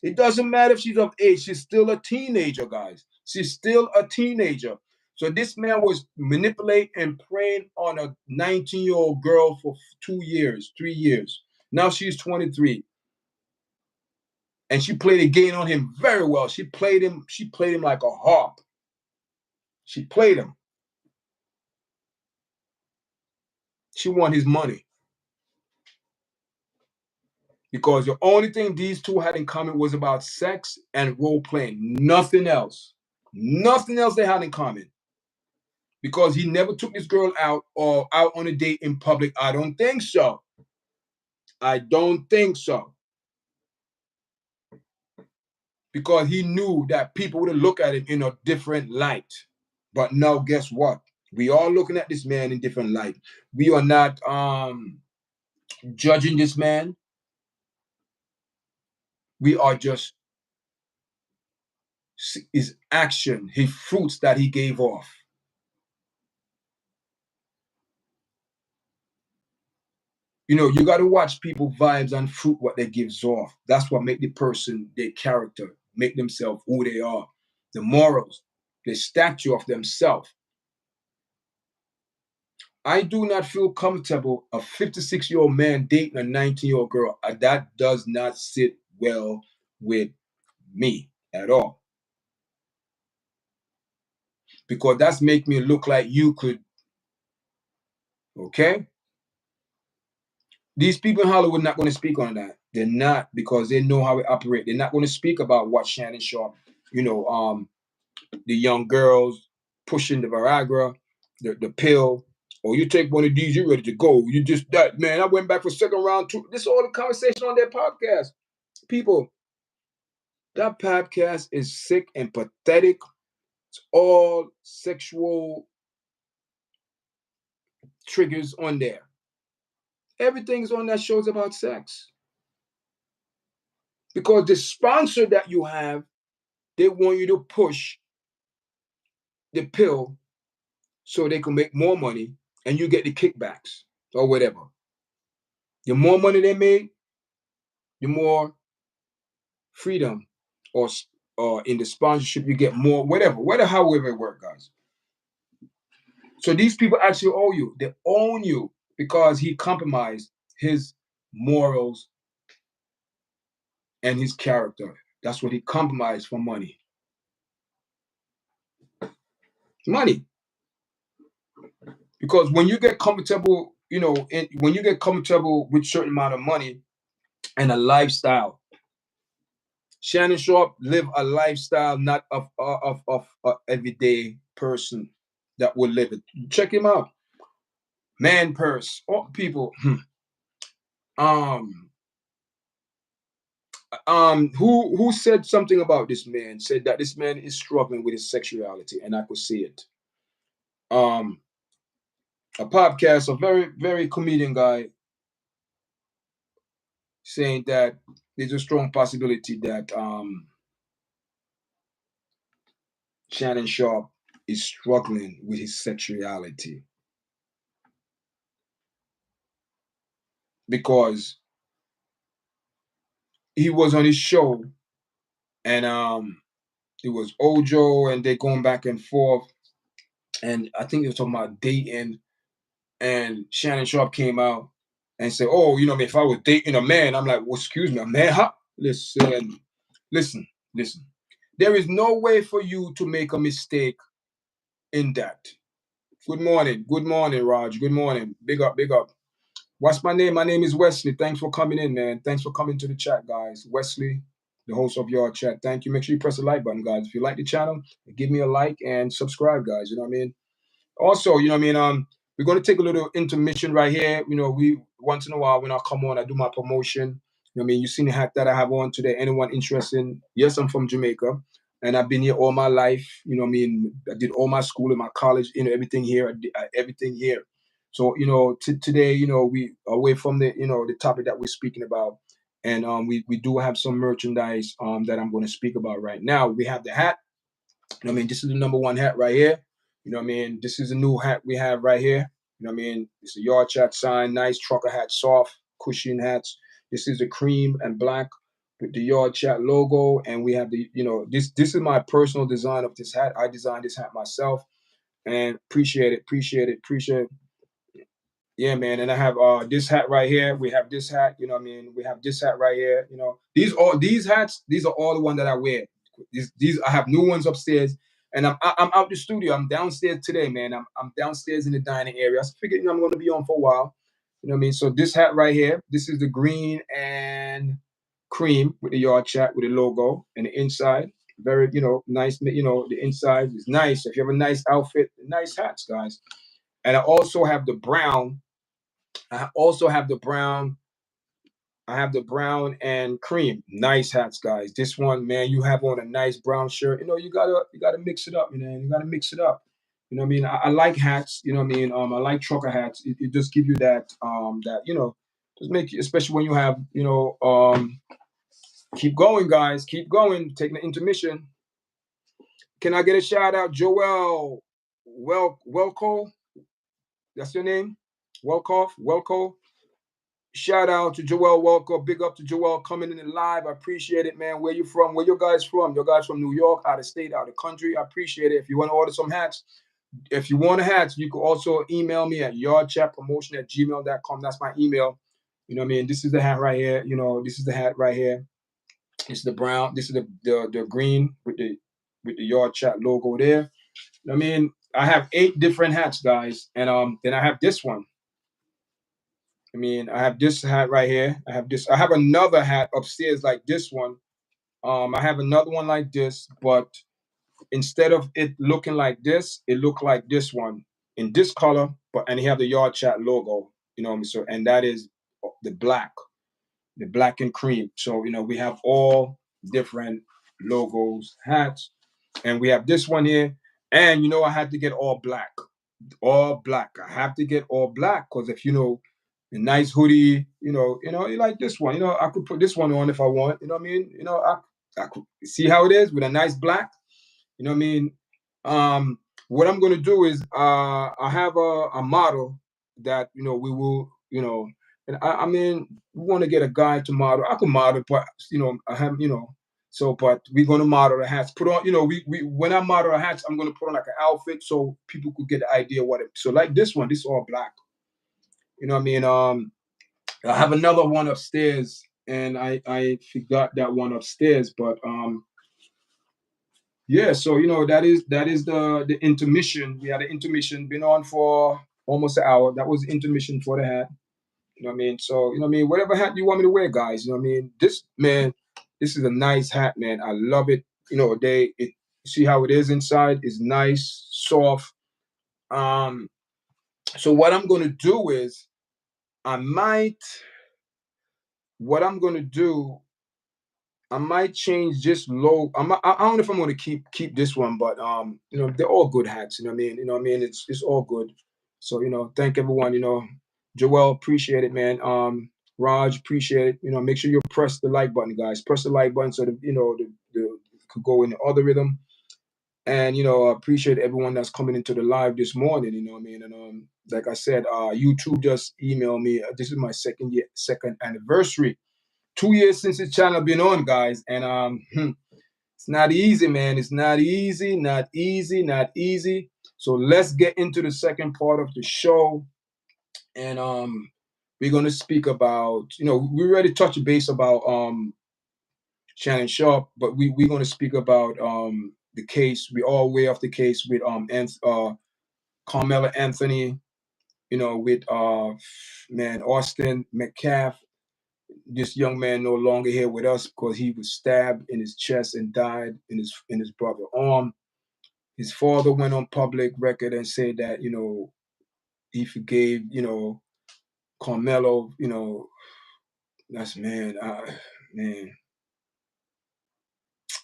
It doesn't matter if she's of age, she's still a teenager, guys. She's still a teenager. So this man was manipulating and preying on a 19-year-old girl for 2 years, 3 years. Now she's 23. And she played a game on him very well. She played him like a harp. She played him. She won his money. Because the only thing these two had in common was about sex and role playing. Nothing else. Nothing else they had in common. Because he never took this girl out or out on a date in public. I don't think so. I don't think so. Because he knew that people would look at him in a different light. But now, guess what? We are looking at this man in different light. We are not judging this man. We are just his action, his fruits that he gave off. You know, you got to watch people vibes and fruit what they gives off. That's what make the person, their character, make themselves who they are. The morals, the stature of themselves. I do not feel comfortable a 56-year-old man dating a 19-year-old girl. That does not sit well with me at all. Because that's make me look like you could, okay? These people in Hollywood are not going to speak on that. They're not, because they know how we operate. They're not going to speak about what Shannon Sharpe, the young girls pushing the Viagra, the pill. Or you take one of these, you're ready to go. You just that man. I went back for second round two. This is all the conversation on their podcast. People, that podcast is sick and pathetic. It's all sexual triggers on there. Everything's on that show's about sex. Because the sponsor that you have, they want you to push the pill so they can make more money and you get the kickbacks or whatever. The more money they made, the more freedom or in the sponsorship you get more, whatever, however it works, guys. So these people actually owe you. They own you because he compromised his morals and his character. That's what he compromised for money. Money. Because when you get comfortable, when you get comfortable with certain amount of money and a lifestyle, Shannon Sharpe live a lifestyle not of everyday person that will live it. Check him out. Man purse. Oh, people. Um who said something about this man? Said that this man is struggling with his sexuality, and I could see it. Um a podcast, a very comedian guy saying that there's a strong possibility that Shannon Sharpe is struggling with his sexuality because he was on his show and it was Ojo and they going back and forth, and I think they were talking about dating, and Shannon Sharpe came out and said, "Oh, you know, if I was dating a man," I'm like, "Well, excuse me, a man? Huh? Listen, listen. There is no way for you to make a mistake in that." Good morning, Raj. Good morning. Big up, big up. What's my name? My name is Wesley. Thanks for coming in, man. Thanks for coming to the chat, guys. Wesley, the host of Yardchat. Thank you. Make sure you press the like button, guys. If you like the channel, give me a like and subscribe, guys. You know what I mean? Also, you know what I mean? We're going to take a little intermission right here. You know, we once in a while when I come on, I do my promotion. You know what I mean? You've seen the hat that I have on today. Anyone interested? Yes, I'm from Jamaica. And I've been here all my life. You know what I mean? I did all my school and my college, you know, everything here. Everything here. So, you know, today, you know, we away from the, you know, the topic that we're speaking about. And we do have some merchandise that I'm going to speak about right now. We have the hat. You know what I mean? This is the number one hat right here. You know what I mean? This is a new hat we have right here. You know what I mean? It's a Yardchat sign, nice trucker hat, soft, cushion hats. This is the cream and black with the Yardchat logo. And we have the, you know, this is my personal design of this hat. I designed this hat myself and appreciate it, appreciate it. Yeah, man. And I have this hat right here. We have this hat, you know what I mean? We have this hat right here. You know, these hats, these are all the ones that I wear. These I have new ones upstairs. And I'm out the studio. I'm downstairs today, man. I'm downstairs in the dining area. I figured, you know, I'm gonna be on for a while. You know what I mean? So this hat right here, this is the green and cream with the Yardchat with the logo and the inside. Very, you know, nice, you know, the inside is nice. If you have a nice outfit, nice hats, guys. And I also have the brown I also have the brown. I have the brown and cream. Nice hats, guys. This one, man, you have on a nice brown shirt. You know, you gotta mix it up, man. You gotta mix it up. You know what I mean? I like hats. You know what I mean? I like trucker hats. It just give you that you know, just make you, especially when you have you know keep going, guys. Keep going. Taking the intermission. Can I get a shout out, Joel? Welco. That's your name. Welco. Shout out to Joel Walker. Big up to Joel coming in live. I appreciate it, man. Where you from? Where you guys from? Your guys from New York, out of state, out of country. I appreciate it. If you want to order some hats, if you want a hat, you can also email me at yardchatpromotion@gmail.com. That's my email. You know what I mean? This is the hat right here. You know, this is the hat right here. It's the brown. This is the green with the Yard Chat logo there. You know what I mean? I have 8 different hats, guys. And then I have this one. I mean, I have this hat right here. I have this. I have another hat upstairs like this one. I have another one like this, but instead of it looking like this, it looked like this one in this color. But and you have the Yard Chat logo. You know what I mean? So and that is the black and cream. So you know we have all different logos, hats, and we have this one here. And you know I had to get all black. All black. I have to get all black because if you know a nice hoodie, you like this one. You know, I could put this one on if I want. You know what I mean? You know, I could see how it is with a nice black. You know what I mean? What I'm gonna do is I have a model that we will and I mean we want to get a guy to model. I can model, but I have so, but we're gonna model the hats. Put on, we when I model the hats, I'm gonna put on like an outfit so people could get the idea what it. So like this one, this is all black. You know what I mean? I have another one upstairs, and I forgot that one upstairs, but yeah. So that is the intermission. We had an intermission, been on for almost an hour. That was the intermission for the hat. You know what I mean? So you know what I mean. Whatever hat you want me to wear, guys. You know what I mean? This man. This is a nice hat, man. I love it. See how it is inside? It's nice, soft. Um, so what I'm gonna do is I might what I'm gonna do I might change this low. I don't know if I'm going to keep this one, but they're all good hats. You know what I mean? You know what I mean? It's all good. So thank everyone. Joel, appreciate it, man. Raj, appreciate it. Make sure you press the like button, guys. Press the like button so that the could go in the other rhythm. And I appreciate everyone that's coming into the live this morning. You know what I mean? And like I said, YouTube just emailed me. This is my second anniversary. 2 years since this channel been on, guys, and it's not easy, man. It's not easy, not easy, not easy. So let's get into the second part of the show, and we're gonna speak about, we already touched base about Shannon Sharpe, but we're gonna speak about the case. We all way off the case with Karmelo Anthony, with man Austin McCaff. This young man no longer here with us because he was stabbed in his chest and died in his brother's arm. His father went on public record and said that he forgave Karmelo. That's man.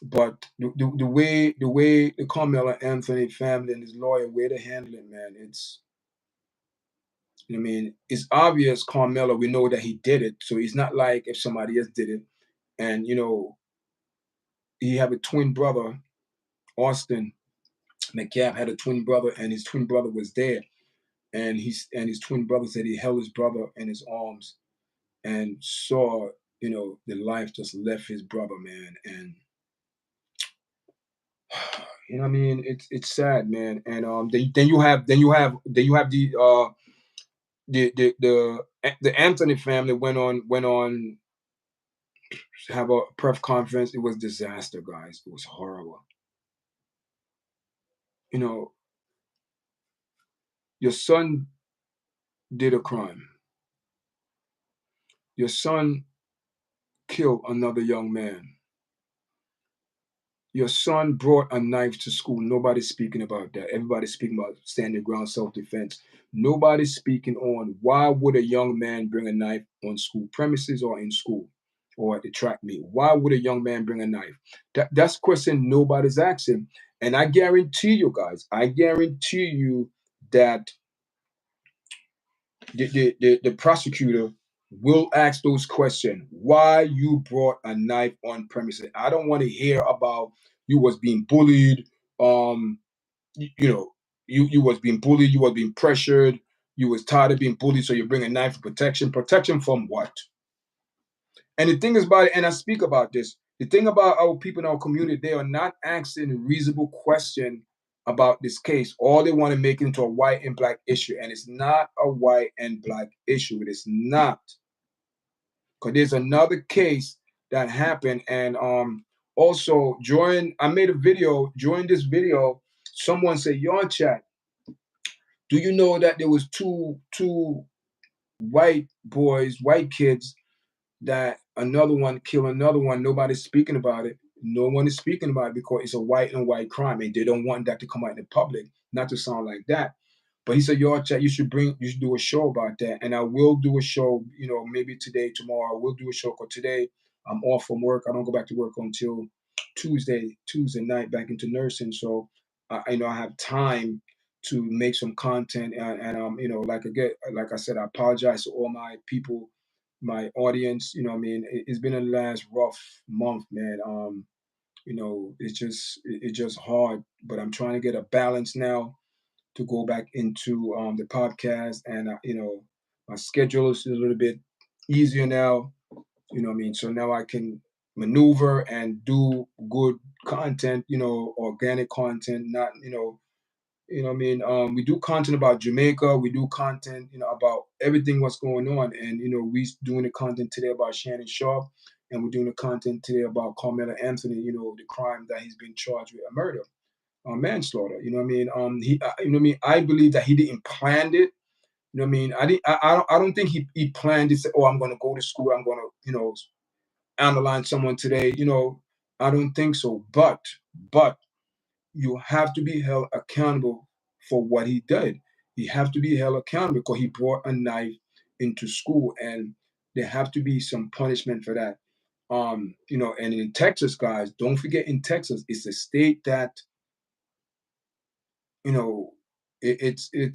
But the way the Karmelo Anthony family and his lawyer way to handle it, man, it's it's obvious. Karmelo, we know that he did it, so it's not like if somebody else did it. And he have a twin brother, Austin McCaff had a twin brother, and his twin brother was there, and his twin brother said he held his brother in his arms and saw the life just left his brother, man. And it's sad, man. And then you have the Anthony family went on to have a press conference. It was disaster, guys. It was horrible. Your son did a crime. Your son killed another young man. Your son brought a knife to school. Nobody's speaking about that. Everybody's speaking about standing ground, self-defense. Nobody's speaking on why would a young man bring a knife on school premises or in school or at the track meet? Why would a young man bring a knife? That's a question nobody's asking. And I guarantee you guys, that the prosecutor will ask those questions. Why you brought a knife on premises? I don't want to hear about you was being bullied. You was being bullied. You was being pressured. You was tired of being bullied, so you bring a knife for protection. Protection from what? And the thing is about it, and I speak about this. The thing about our people in our community, they are not asking a reasonable question about this case. All they want to make it into a white and black issue, and it's not a white and black issue. It is not. Because there's another case that happened, and also I made a video. During this video, someone said, Yardchat, do you know that there was two white boys, white kids, that another one killed another one? Nobody's speaking about it. No one is speaking about it because it's a white and white crime, and they don't want that to come out in the public. Not to sound like that, but he said, Yardchat, you should do a show about that, and I will do a show. Maybe today, tomorrow, we'll do a show. Because today I'm off from work. I don't go back to work until Tuesday night, back into nursing. So I have time to make some content, and like I said, I apologize to all my people, my audience. It's been a last rough month, man. It's just hard, but I'm trying to get a balance now to go back into the podcast, and my schedule is a little bit easier now. So now I can maneuver and do good content, organic content, not we do content about Jamaica. We do content, about everything what's going on. And, we doing the content today about Shannon Sharpe, and we're doing the content today about Karmelo Anthony, the crime that he's been charged with, a murder, manslaughter. I believe that he didn't plan it. I don't think he planned it. Say, oh, I'm going to go to school. I'm going to, analyze someone today. I don't think so. But you have to be held accountable for what he did. He have to be held accountable because he brought a knife into school, and there have to be some punishment for that. And in Texas, guys, don't forget, in Texas, it's a state that, you know, it's a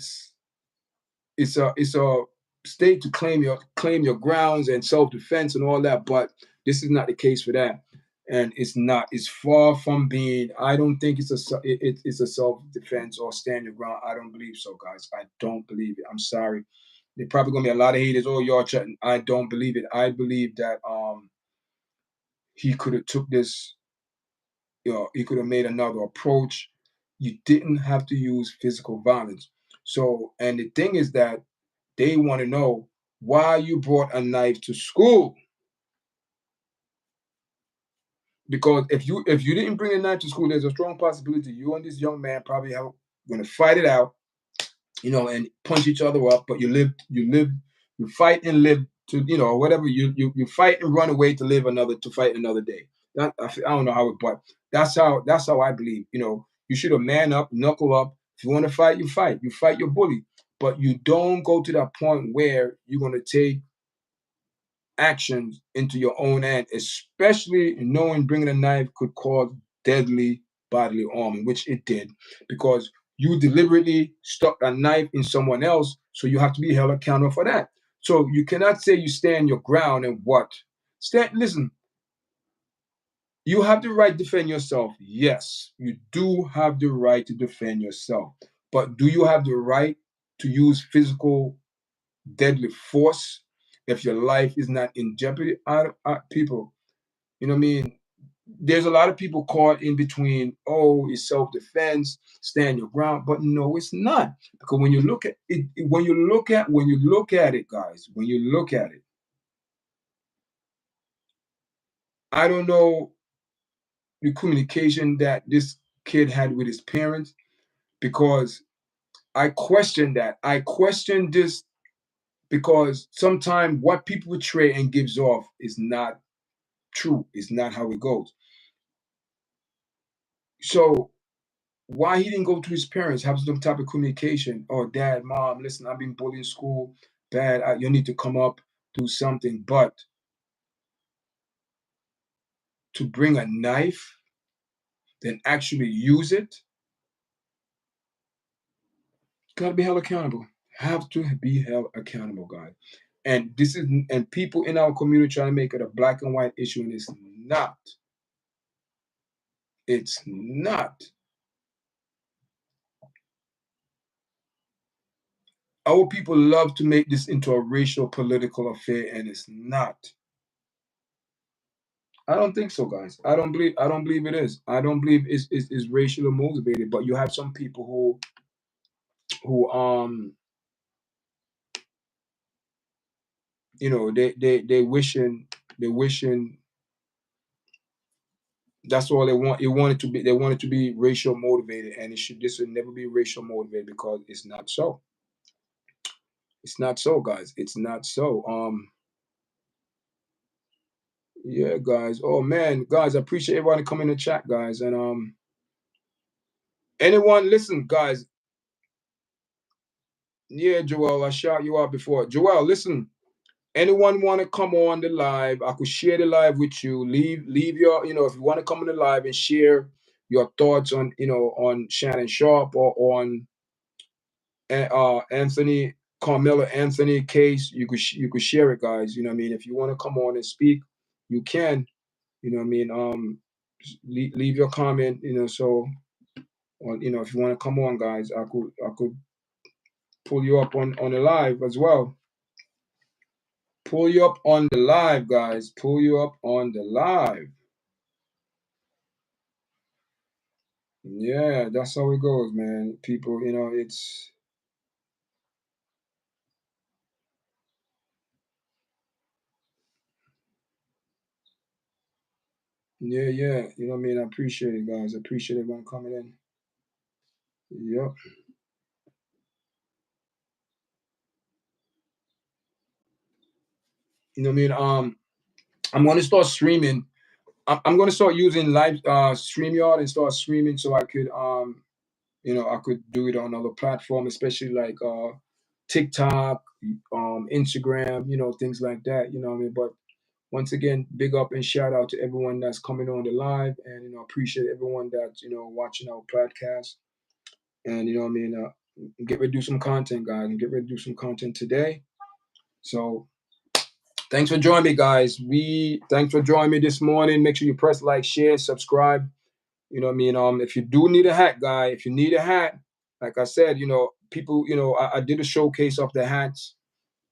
state to claim your grounds and self-defense and all that, but this is not the case for that. And it's far from being. I don't think it's a self-defense or stand your ground. I don't believe so, guys. I don't believe it. I'm sorry. There probably gonna be a lot of haters. Oh, y'all chatting. I don't believe it. I believe that he could have took this. He could have made another approach. You didn't have to use physical violence. So, and the thing is that they want to know why you brought a knife to school. Because if you didn't bring a knife to school, there's a strong possibility you and this young man probably have going to fight it out, and punch each other up. But you fight and live to, whatever you fight and run away to fight another day. I don't know how it, but that's how I believe. You should have man up, knuckle up. If you want to fight, you fight. You fight your bully, but you don't go to that point where you're going to take actions into your own hand, especially knowing bringing a knife could cause deadly bodily harm, which it did, because you deliberately stuck a knife in someone else, so you have to be held accountable for that. So you cannot say you stand your ground and what? Listen, you have the right to defend yourself. Yes, you do have the right to defend yourself. But do you have the right to use physical deadly force if your life is not in jeopardy? People, what I mean? There's a lot of people caught in between, oh, it's self-defense, stand your ground, but no, it's not. Because when you look at it, when you look at it, guys, when you look at it, I don't know the communication that this kid had with his parents, because I question that. I question this because sometimes what people portray and gives off is not true. It's not how it goes. So why he didn't go to his parents, have some type of communication? Oh, dad, mom, listen, I've been bullied in school. Dad, you need to come up, do something. But to bring a knife, then actually use it, gotta be held accountable. Have to be held accountable, guys. And people in our community trying to make it a black and white issue, and it's not. It's not. Our people love to make this into a racial political affair, and it's not. I don't think so, guys. I don't believe it is. I don't believe it's racially motivated. But you have some people who they wishing that's all they want. They want it to be racial motivated, and this should never be racial motivated, because it's not so. It's not so, guys. It's not so. Yeah, guys. Oh man, guys, I appreciate everybody coming to chat, guys. And anyone listen, guys. Yeah, Joel, I shout you out before. Joel, listen. Anyone want to come on the live? I could share the live with you. Leave your, if you want to come on the live and share your thoughts on Shannon Sharpe, or on Anthony Carmelo Anthony case. You could share it, guys. You know what I mean? If you want to come on and speak, you can. You know what I mean? Leave your comment. So, if you want to come on, guys, I could pull you up on the live as well. Pull you up on the live, guys. Pull you up on the live. Yeah, that's how it goes, man. People, it's yeah, yeah. You know what I mean? I appreciate it, guys. I appreciate everyone coming in. Yep. You know what I mean? I'm going to start streaming. I'm going to start using live StreamYard and start streaming so I could I could do it on other platforms, especially like TikTok, Instagram, things like that. You know what I mean? But once again, big up and shout out to everyone that's coming on the live, and appreciate everyone that's watching our podcast. And you know what I mean, get ready to do some content, guys, and get ready to do some content today. So thanks for joining me, guys. Thanks for joining me this morning. Make sure you press like, share, subscribe. You know what I mean? If you do need a hat, guy, if you need a hat, like I said, people, I did a showcase of the hats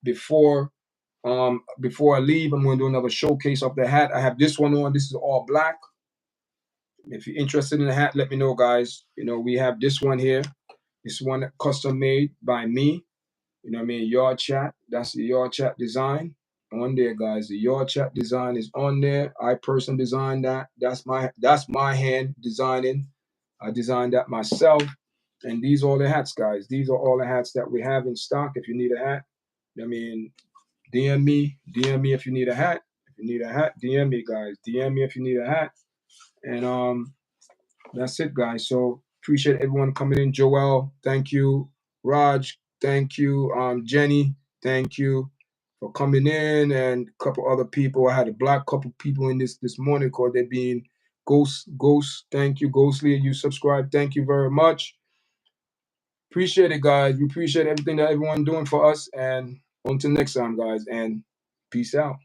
before. Before I leave, I'm going to do another showcase of the hat. I have this one on. This is all black. If you're interested in the hat, let me know, guys. We have this one here. This one custom made by me. You know what I mean? Yardchat. That's the Yardchat design on there, guys. The Yardchat design is on there. I personally designed that. That's my hand designing. I designed that myself. And these are all the hats, guys. These are all the hats that we have in stock. If you need a hat, I mean, DM me if you need a hat. If you need a hat, DM me, guys. DM me if you need a hat. And that's it, guys. So appreciate everyone coming in. Joel, thank you. Raj, thank you. Jenny, thank you for coming in, and a couple other people. I had a black couple people in this morning called they're being Ghost. Thank you, Ghostly. You subscribe. Thank you very much. Appreciate it, guys. We appreciate everything that everyone doing for us. And until next time, guys. And peace out.